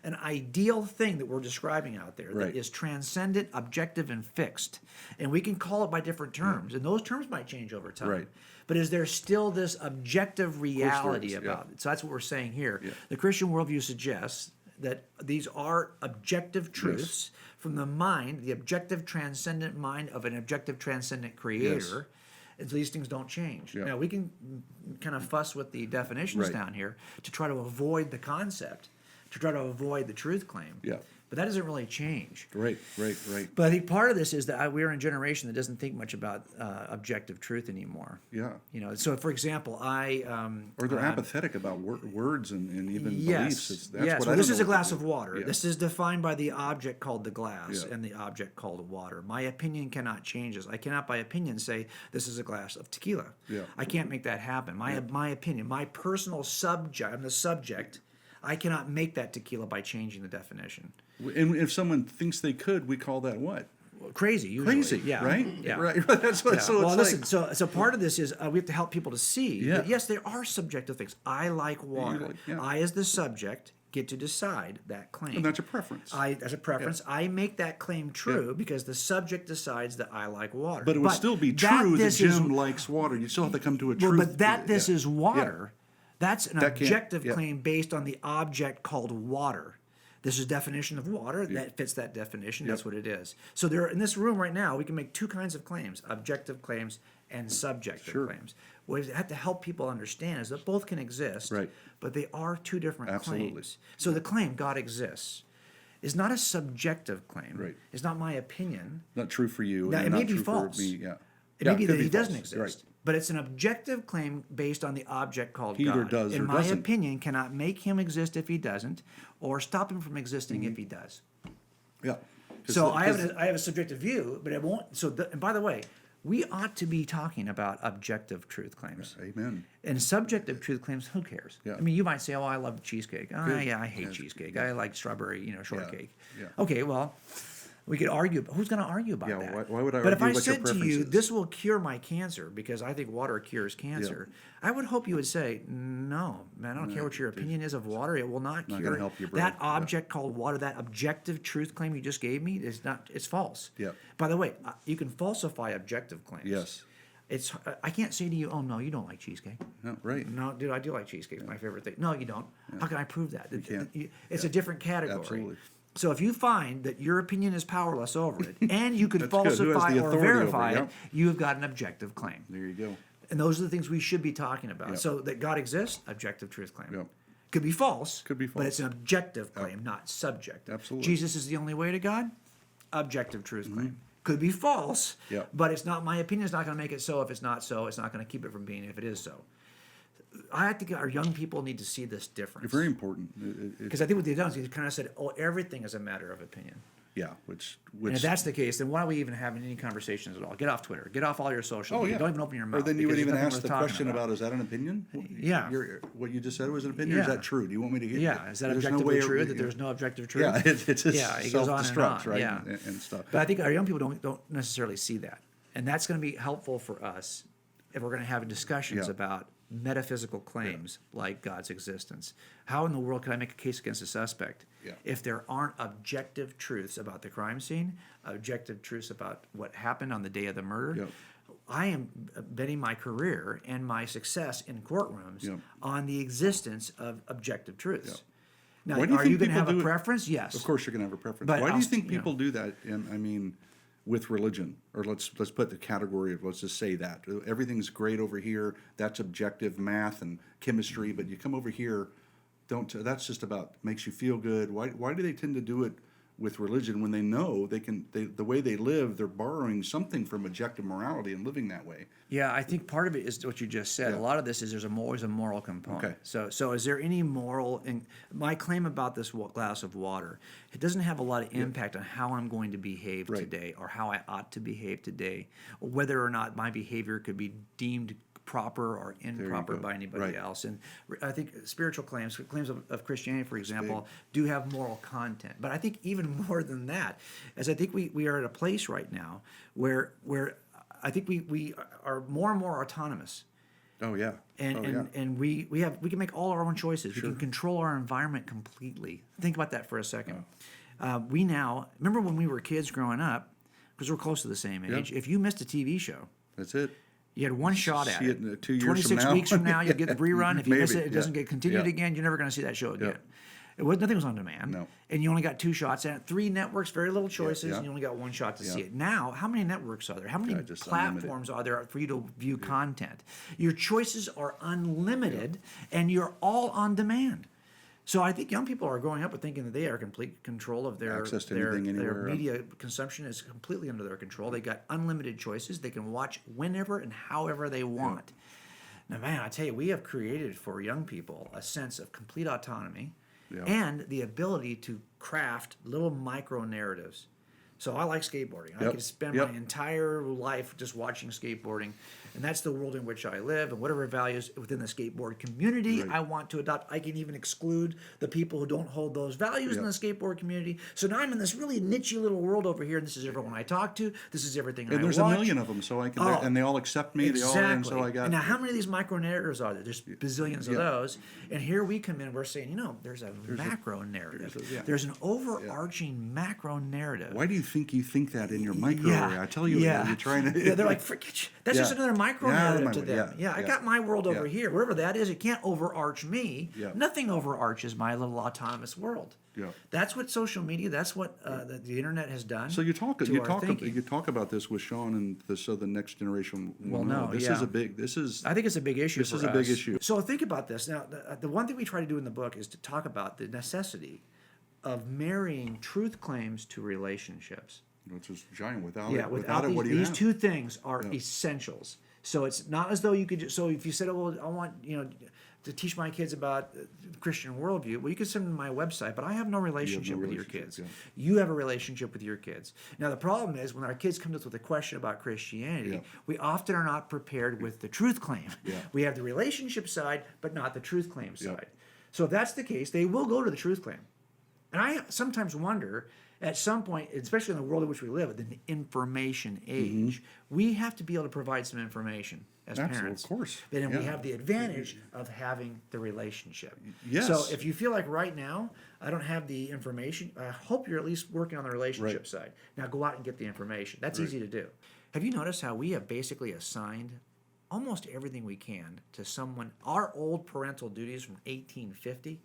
an ideal thing that we're describing out there Right. that is transcendent, objective, and fixed? And we can call it by different terms, and those terms might change over time. Right. But is there still this objective reality is, yeah. about it? So that's what we're saying here. Yeah. The Christian worldview suggests that these are objective truths from the mind, the objective transcendent mind of an objective transcendent creator. And these things don't change. Yeah. Now we can kind of fuss with the definitions Right. down here to try to avoid the concept, to try to avoid the truth claim. Yeah. But that doesn't really change. Right. But I think part of this is that we're in a generation that doesn't think much about objective truth anymore. Yeah. So for example, Or they're apathetic about words and even yes, beliefs. That's yes. what Well, I this don't is a know. glass of water. Yeah. This is defined by the object called the glass Yeah. and the object called water. My opinion cannot change this. I cannot, by opinion, say this is a glass of tequila. Yeah. I can't make that happen. My opinion, my personal subject. I'm the subject. I cannot make that tequila by changing the definition. And if someone thinks they could, we call that what? Crazy, usually. Crazy, yeah. right? Yeah. Right. That's what. Yeah. So Well, it's listen. like, So part of this is we have to help people to see that yes, there are subjective things. I like water. I, as the subject, get to decide that claim. and that's a preference. As a preference, I make that claim true because the subject decides that I like water. But it would still be true that Jim likes water. You still have to come to a truth. But this is water. That's an That objective claim based on the object called water. This is definition of water. That fits that definition. That's what it is. So there, in this room right now, we can make two kinds of claims: objective claims and subjective claims. What we have to help people understand is that both can exist, but they are two different claims. So the claim God exists is not a subjective claim. Right. It's not my opinion. Not true for you. Now, and it may not be true false. For me. Yeah. It may be that he false. doesn't exist. Right. But it's an objective claim based on the object called He God. either does in or my doesn't. opinion, cannot make him exist if he doesn't, or stop him from existing if he does. Yeah. So I have a subjective view, but it won't. So and by the way, we ought to be talking about objective truth claims. Amen. And subjective truth claims, who cares? Yeah. I mean, you might say, "Oh, I love cheesecake." Oh, yeah, I hate cheesecake. I like strawberry, shortcake. Yeah. Okay, well, we could argue. Who's going to argue about that? Why would I But argue if I what your said to you, preference is? "This will cure my cancer," because I think water cures cancer, I would hope you would say, "No, man, I don't care what your opinion is of water. It will not Not cure gonna help your brain." that object called water. That objective truth claim you just gave me is not. It's false." Yeah. By the way, you can falsify objective claims. Yes. I can't say to you, "Oh no, you don't like cheesecake." No, right. No, dude, I do like cheesecake. It's my favorite thing. No, you don't. How can I prove that? can't. It's a different category. Absolutely. So if you find that your opinion is powerless over it, and you could That's good. Who has falsify the or authority over it? verify it, Yep. you have got an objective claim. There you go. And those are the things we should be talking about. Yep. So that God exists, objective truth claim. Yep. Could be false. Could be But false. it's an objective claim, not subjective. Absolutely. Jesus is the only way to God. Objective truth claim. Could be false. Yep. But it's not my opinion. Is not going to make it so. If it's not so, it's not going to keep it from being if it is so. I think our young people need to see this difference. It's very important. Because I think what they've done is they kind of said, "Oh, everything is a matter of opinion." Yeah, which And if that's the case, then why are we even having any conversations at all? Get off Twitter. Get off all your social media. Don't even open your mouth. Or then you would because even there's ask nothing the worth question talking about, is that an opinion? Yeah. What you just said was an opinion? Or is Yeah. that true? Do you want me to hear? Yeah, is that There's no objectively way true that there's no objective truth? Yeah, it's just it goes on and self-destruct, on, right? yeah. And stuff. But I think our young people don't necessarily see that. And that's going to be helpful for us if we're going to have discussions Yeah. about metaphysical claims like God's existence. How in the world can I make a case against a suspect if there aren't objective truths about the crime scene, objective truths about what happened on the day of the murder? Yep. I am betting my career and my success in courtrooms Yep. on the existence of objective truths. Yep. Now, Why do you are think you going to people have a do it? preference? Yes. Of course, you're going to have a preference. But Why do I'll you think st- you know. people do that? With religion, or let's put the category of, let's just say that everything's great over here. That's objective math and chemistry, but you come over here, that's just about makes you feel good. Why do they tend to do it with religion when they know the way they live, they're borrowing something from objective morality and living that way? Yeah, I think part of it is what you just said. Yeah. A lot of this is there's always a moral component. Okay. So is there any moral? My claim about this glass of water, it doesn't have a lot of impact on how I'm going to behave Right. today, or how I ought to behave today, or whether or not my behavior could be deemed proper or improper go. by anybody Right. else. And I think spiritual claims of Christianity, for example, do have moral content. But I think even more than that, as I think we are at a place right now where I think we are more and more autonomous. Oh yeah. And we can make all our own choices. We can control our environment completely. Think about that for a second. We now remember when we were kids growing up, because we're close to the same age. Yeah. If you missed a TV show, That's it. you had one shot at See it. it in 2 years from 26 now. weeks from now, you'll get the rerun. If you miss Maybe, it, it doesn't get continued yeah. again. You're never going to see that show again. Nothing was on demand. No. And you only got 2 shots at it. 3 networks, very little choices, yeah. and you only got 1 shot to Yeah. see it. Now, how many networks are there? How many just platforms are there for you to view content? Your choices are unlimited, and you're all on demand. So I think young people are growing up with thinking that they are in complete control of their Access to their anything, anywhere. media consumption is completely under their control. They got unlimited choices. They can watch whenever and however they want. Now, man, I tell you, we have created for young people a sense of complete autonomy and the ability to craft little micro narratives So I like skateboarding. I Yep. could spend Yep. my entire life just watching skateboarding, and that's the world in which I live. And whatever values within the skateboard community Right. I want to adopt, I can even exclude the people who don't hold those values in Yep. the skateboard community. So now I'm in this really niche little world over here, and this is everyone I talk to. This is everything I And there's watch. a million of them, so I can, Oh, and they all accept me. They all, and so I got. And now, how many of these micro narratives are there? There's bazillions of Yeah. those. And here we come in, we're saying, there's a macro narrative. There's an overarching macro narrative. Why do you think that in your micro area? I tell you, yeah. you're trying to. Yeah, they're like, "Frick, that's just another micro narrative to them. I got my world over here. Wherever that is, it can't overarch me. Yeah. Nothing overarches my little autonomous world. Yeah. That's what social media, that's what the internet has done. So you talk thinking. about this with Sean and the next generation will Well, know. no, This yeah. is a big. This is. I think it's a big issue. This for is a us. big issue. So think about this. Now, the one thing we try to do in the book is to talk about the necessity of marrying truth claims to relationships. It's just giant. Without Yeah, it, without it, what do you these have? two things are essentials. So it's not as though you could. So if you said, "Oh, well, I want to teach my kids about the Christian worldview," well, you could send them to my website, but I have no relationship with your kids. yeah. You have a relationship with your kids. Now the problem is when our kids come to us with a question about Christianity, Yeah. we often are not prepared with the truth claim. Yeah. We have the relationship side, but not the truth claim Yeah. side. So if that's the case, they will go to the truth claim. And I sometimes wonder, at some point, especially in the world in which we live, in the information age, we have to be able to provide some information as Absolutely, parents. of course. But then we Yeah. have the advantage of having the relationship. Yes. So if you feel like right now, I don't have the information, I hope you're at least working on the relationship Right. side. Now go out and get the information. That's easy to do. Have you noticed how we have basically assigned almost everything we can to someone? Our old parental duties from 1850,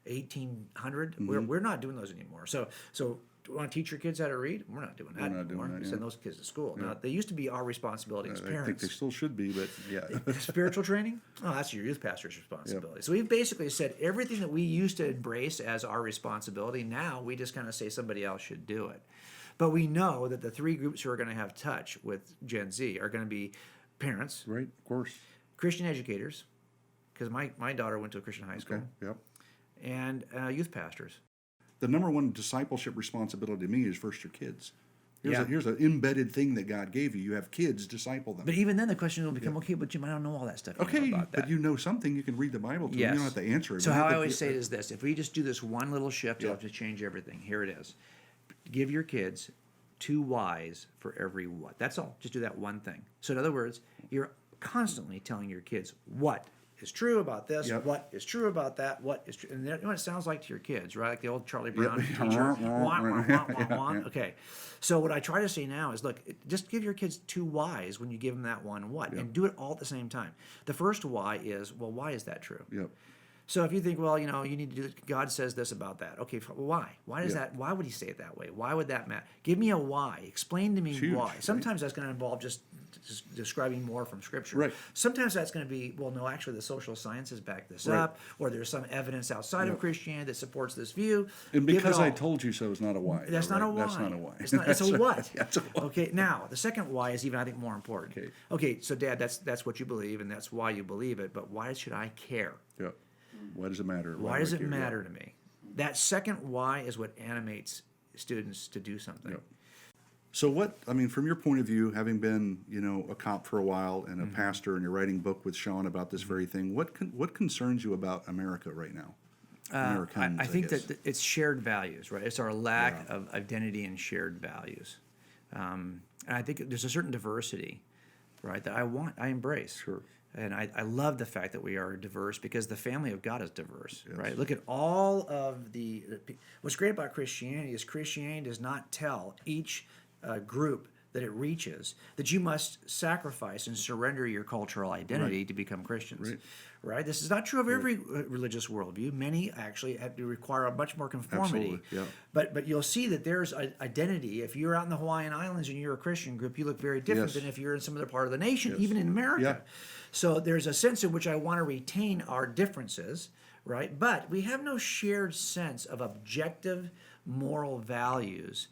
1800, we're not doing those anymore. So do you want to teach your kids how to read? We're not doing that not anymore. doing that, We send those kids to school. Now, they used to be our responsibility as I think parents. they still should be, but yeah. Spiritual training? Oh, that's your youth pastor's responsibility. So we've basically said everything that we used to embrace as our responsibility, now we just kind of say somebody else should do it. But we know that the three groups who are going to have touch with Gen Z are going to be parents, Right, of course. Christian educators, because my daughter went to a Christian high school, Okay. Yep. and youth pastors. The number one discipleship responsibility to me is first your kids. Here's an embedded thing that God gave you. You have kids, disciple them. But even then, the question will become, okay, but Jim, I don't know all that stuff. Okay, about that. but you know something. You can read the Bible to. Yes. You don't have to answer it. So You how have I to- always say it is this: if we just do this one little shift, it'll Yeah. just change everything. Here it is: give your kids 2 whys for every what. That's all. Just do that one thing. So in other words, you're constantly telling your kids what is true about this, Yep. what is true about that, what is true. And you know what it sounds like to your kids, right? Like the old Charlie Brown Yep. teacher. Wah, wah, wah, wah, wah. Yeah. Okay. So what I try to say now is, look, just give your kids 2 whys when you give them that one what, and do it all at the same time. The first why is, well, why is that true? Yep. So if you think, well, you need to do it, God says this about that. Okay, why? Why does Yeah. that? Why would He say it that way? Why would that matter? Give me a why. Explain to me Huge, why. right? Sometimes that's going to involve just describing more from Scripture. Right. Sometimes that's going to be, well, no, actually, the social sciences back this Right. up, or there's some evidence outside of Christianity that supports this view. And Give it because I all. told you so is not a why. That's though, not a right? why. That's not a why. It's not. It's a what. That's a why. Okay. Now the second why is even, I think, more important. Okay. Okay. So Dad, that's what you believe, and that's why you believe it. But why should I care? Yep. Why does it matter? Why do does I it care? matter to me? That second why is what animates students to do something. Yep. So what, I mean, from your point of view, having been, a cop for a while and a pastor, and you're writing a book with Sean about this very thing, what concerns you about America right now? Americans, I think guess. that it's shared values, right? It's our lack of identity and shared values. And I think there's a certain diversity, right, that I embrace. Sure. And I love the fact that we are diverse because the family of God is diverse, right? Look at all of what's great about Christianity is Christianity does not tell each group that it reaches that you must sacrifice and surrender your cultural identity to become Christians, right? This is not true of every religious worldview. Many actually have to require a much more conformity. Absolutely, yeah. But you'll see that there's an identity. If you're out in the Hawaiian Islands and you're a Christian group, you look very different Yes. than if you're in some other part of the nation, Yes. even in America. Yeah. So there's a sense in which I want to retain our differences, right? But we have no shared sense of objective moral values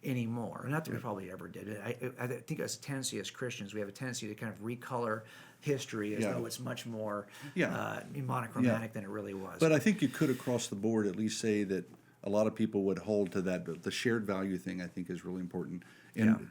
anymore. Not that we probably ever did. I think as a tendency as Christians, we have a tendency to kind of recolor history as though it's much more monochromatic than it really was. But I think you could, across the board, at least say that a lot of people would hold to that. But the shared value thing, I think, is really important. And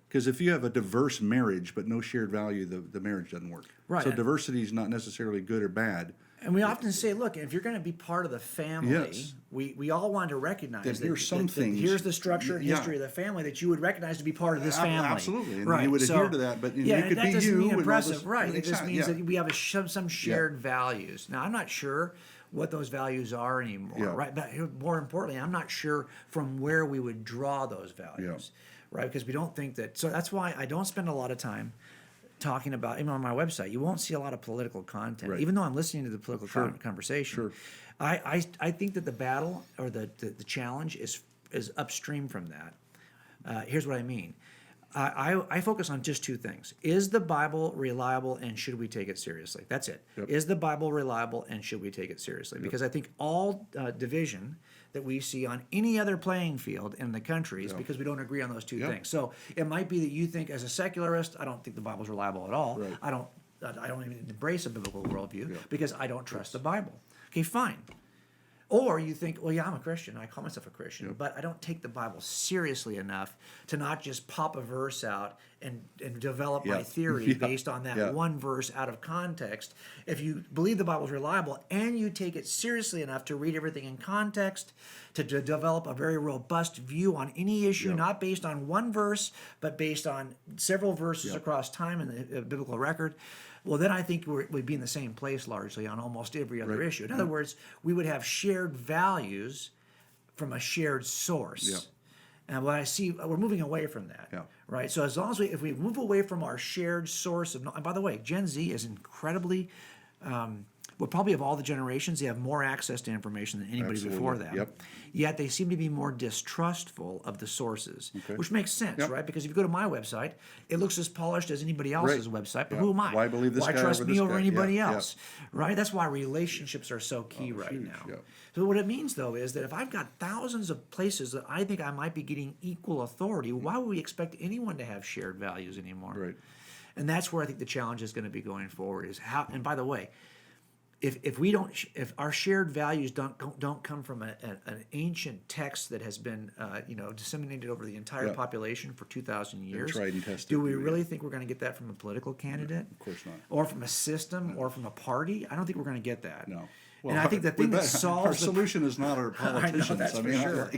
because if you have a diverse marriage but no shared value, the marriage doesn't work. Right. So diversity is not necessarily good or bad. And we often say, look, if you're going to be part of the family, Yes. we all want to recognize That here's some things- here's the structure and history of the family that you would recognize to be part of this family. Absolutely. And right. you would So, adhere to that, but yeah, it could that be doesn't you mean and all impressive, this- right? It just means yeah. that we have some shared values. Now, I'm not sure what those values are anymore, Yeah. right? But more importantly, I'm not sure from where we would draw those values, right? Because we don't think that. So that's why I don't spend a lot of time talking about, even on my website, you won't see a lot of political content, Right. even though I'm listening to the political conversation. Sure. I think that the battle or the challenge is upstream from that. Here's what I mean. I focus on just two things. Is the Bible reliable and should we take it seriously? That's it. Yep. Is the Bible reliable and should we take it seriously? Because I think all division that we see on any other playing field in the country is because we don't agree on those two things. So it might be that you think as a secularist, I don't think the Bible's reliable at all. Right. I don't even embrace a biblical worldview because I don't trust the Bible. Okay, fine. Or you think, well, yeah, I'm a Christian. I call myself a Christian, but I don't take the Bible seriously enough to not just pop a verse out and develop my theory based on that one verse out of context. If you believe the Bible is reliable and you take it seriously enough to read everything in context, to develop a very robust view on any issue, not based on one verse, but based on several verses across time in the biblical record, well, then I think we'd be in the same place largely on almost every other issue. In other words, we would have shared values from a shared source. Yeah. And what I see, we're moving away from that, right? So as long as if we move away from our shared source of, and by the way, Gen Z is incredibly, well, probably of all the generations, they have more access to information than anybody before them. Yep. Yet they seem to be more distrustful of the sources, which makes sense, right? Because if you go to my website, it looks as polished as anybody else's website. But who am I? Why believe this Why guy trust over me this over guy? anybody Yeah, else, right? That's why relationships are so key right huge, now. So what it means, though, is that if I've got thousands of places that I think I might be getting equal authority, why would we expect anyone to have shared values anymore? Right. And that's where I think the challenge is going to be going forward. Is how. And by the way, if we don't, if our shared values don't come from an ancient text that has been disseminated over the entire population for 2,000 years, tried and tested, do we really think we're going to get that from a political candidate? Of course not. Or from a system, or from a party? I don't think we're going to get that. No. And I think the thing that solves our solution is not our politicians. I know, that's for sure.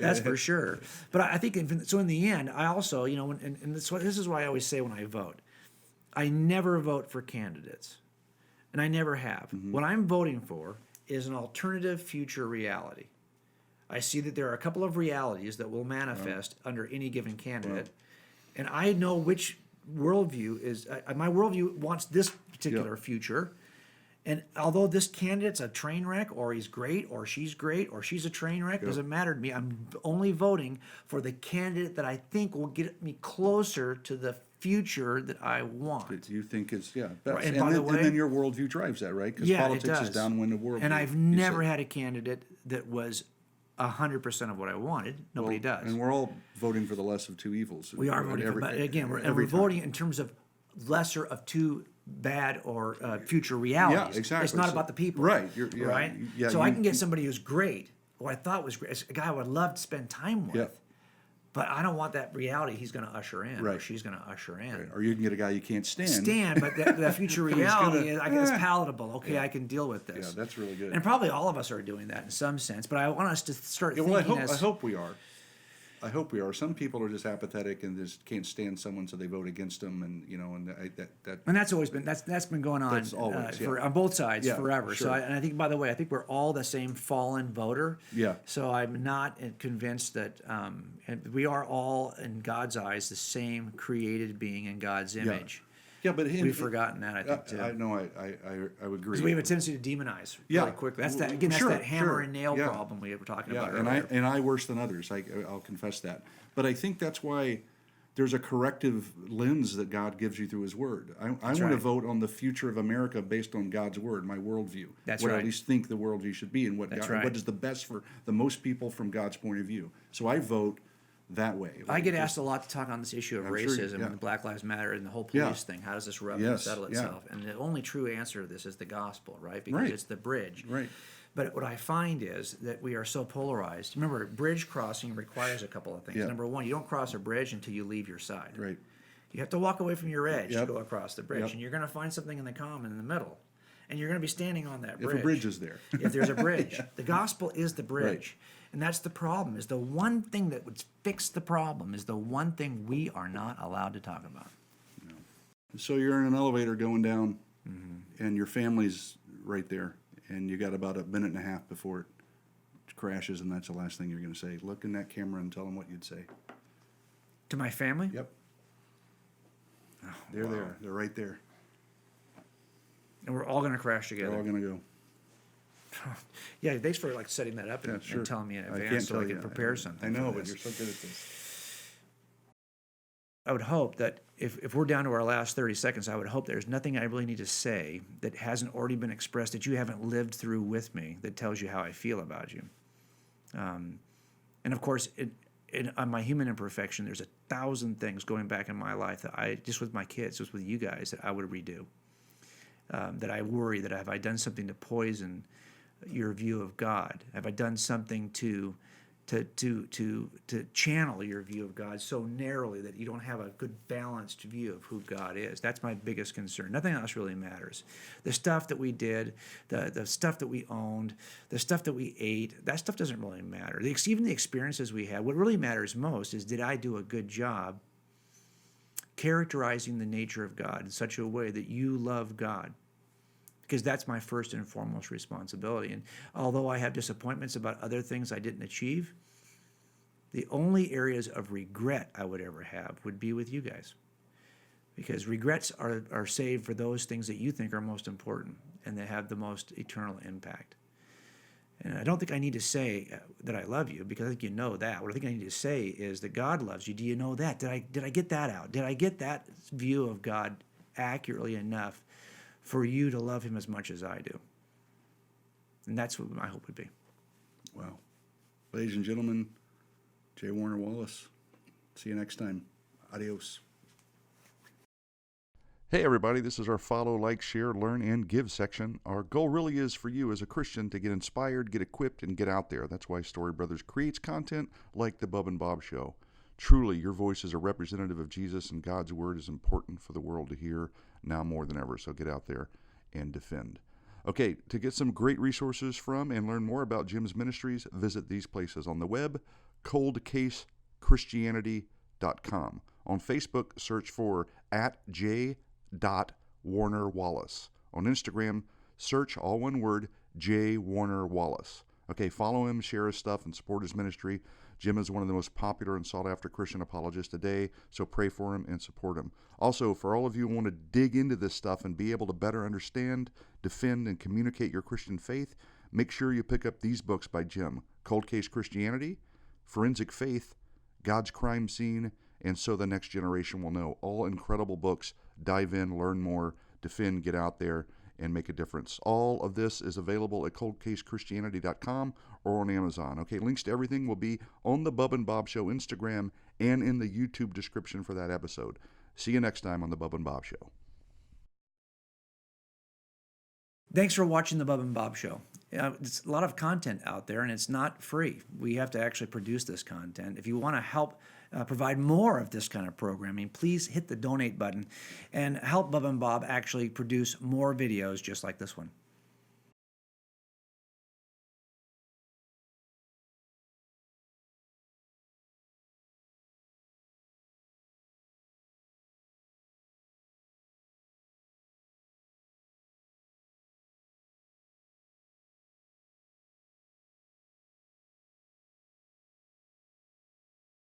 That's for sure. But I think so. In the end, I also, and this is why I always say when I vote, I never vote for candidates, and I never have. What I'm voting for is an alternative future reality. I see that there are a couple of realities that will manifest under any given candidate, and I know which worldview is. My worldview wants this particular future. And although this candidate's a train wreck, or he's great, or she's a train wreck, doesn't matter to me. I'm only voting for the candidate that I think will get me closer to the future that I want. You think it's best. Right. And then your worldview drives that, right? Because politics is downwind of worldview. And I've never had a candidate that was 100% of what I wanted. Nobody does. And we're all voting for the less of two evils. We are voting for, but again, we're voting in terms of lesser of two bad or future realities. Yeah, exactly. It's not about the people. Right. Right? So I can get somebody who's great, who I thought was great, a guy I would love to spend time with. Yeah. But I don't want that reality he's going to usher in, or Right. she's going to usher in. Right. Or you can get a guy you can't stand. But that future reality is palatable. Okay, I can deal with this. Yeah, that's really good. And probably all of us are doing that in some sense. But I want us to start thinking I hope we are. I hope we are. Some people are just apathetic and just can't stand someone, so they vote against them, and And that's always been that's been going on always, on both sides forever. Sure. So I think, by the way, I think we're all the same fallen voter. Yeah. So I'm not convinced that and we are all in God's eyes the same created being in God's image. Yeah, but We've forgotten that, I think, too. I know. I would agree. Because we have a tendency to demonize really quickly. That's that again. That's that hammer and nail problem we were talking about earlier. and I worse than others. I'll confess that. But I think that's why there's a corrective lens that God gives you through His Word. I want to vote on the future of America based on God's Word, my worldview. That's what right. I at least think the worldview should be, and what is the best for the most people from God's point of view. So I vote that way. I get asked a lot to talk on this issue of racism and Black Lives Matter and the whole police thing. How does this rub and settle itself? And the only true answer to this is the gospel, right? Because it's the bridge. Right. But what I find is that we are so polarized. Remember, bridge crossing requires a couple of things. Yeah. Number one, you don't cross a bridge until you leave your side. Right. You have to walk away from your edge to Yep. go across the bridge, Yep. and you're going to find something in the common in the middle, and you're going to be standing on that If bridge. a bridge is there. If there's a bridge, the gospel is the bridge, and that's the problem. Is the one thing that would fix the problem is the one thing we are not allowed to talk about. So you're in an elevator going down, and your family's right there, and you got about a minute and a half before it crashes, and that's the last thing you're going to say. Look in that camera and tell them what you'd say. To my family, Yep. Oh, They're wow. there. They're right there. And we're all going to crash They're together. all going to go. Yeah, thanks for like setting that up and, Yeah, sure. and telling me in I can't advance so tell I can you. prepare something. I know, for but this. you're so good at this. I would hope that if we're down to our last 30 seconds, I would hope there's nothing I really need to say that hasn't already been expressed, that you haven't lived through with me, that tells you how I feel about you. And of course, on my human imperfection, there's 1,000 things going back in my life that I, just with my kids, just with you guys, that I would redo. That I worry that have I done something to poison your view of God? Have I done something to channel your view of God so narrowly that you don't have a good balanced view of who God is? That's my biggest concern. Nothing else really matters. The stuff that we did, the stuff that we owned, the stuff that we ate, that stuff doesn't really matter. Even the experiences we had, what really matters most is, did I do a good job characterizing the nature of God in such a way that you love God? Because that's my first and foremost responsibility. And although I have disappointments about other things I didn't achieve, the only areas of regret I would ever have would be with you guys. Because regrets are saved for those things that you think are most important and that have the most eternal impact. And I don't think I need to say that I love you, because I think you know that. What I think I need to say is that God loves you. Do you know that? Did I get that out? Did I get that view of God accurately enough for you to love him as much as I do? And that's what my hope would be. Wow. Ladies and gentlemen, J. Warner Wallace. See you next time. Adios. Hey everybody, this is our follow, like, share, learn, and give section. Our goal really is for you as a Christian to get inspired, get equipped, and get out there. That's why Story Brothers creates content like the Bub and Bob Show. Truly, your voice is a representative of Jesus, and God's word is important for the world to hear now more than ever. So get out there and defend. Okay, to get some great resources from and learn more about Jim's ministries, visit these places on the web: coldcasechristianity.com. On Facebook, search for @J.WarnerWallace. On Instagram, search, all one word, J. Warner Wallace. Okay, follow him, share his stuff, and support his ministry. Jim is one of the most popular and sought-after Christian apologists today, so pray for him and support him. Also, for all of you who want to dig into this stuff and be able to better understand, defend, and communicate your Christian faith, make sure you pick up these books by Jim: Cold Case Christianity, Forensic Faith, God's Crime Scene, and So the Next Generation Will Know. All incredible books. Dive in, learn more, defend, get out there, and make a difference. All of this is available at coldcasechristianity.com or on Amazon. Okay, links to everything will be on the Bub and Bob Show Instagram and in the YouTube description for that episode. See you next time on the Bub and Bob Show. Thanks for watching the Bub and Bob Show. It's a lot of content out there, and it's not free. We have to actually produce this content. If you want to help provide more of this kind of programming, please hit the donate button and help Bub and Bob actually produce more videos just like this one.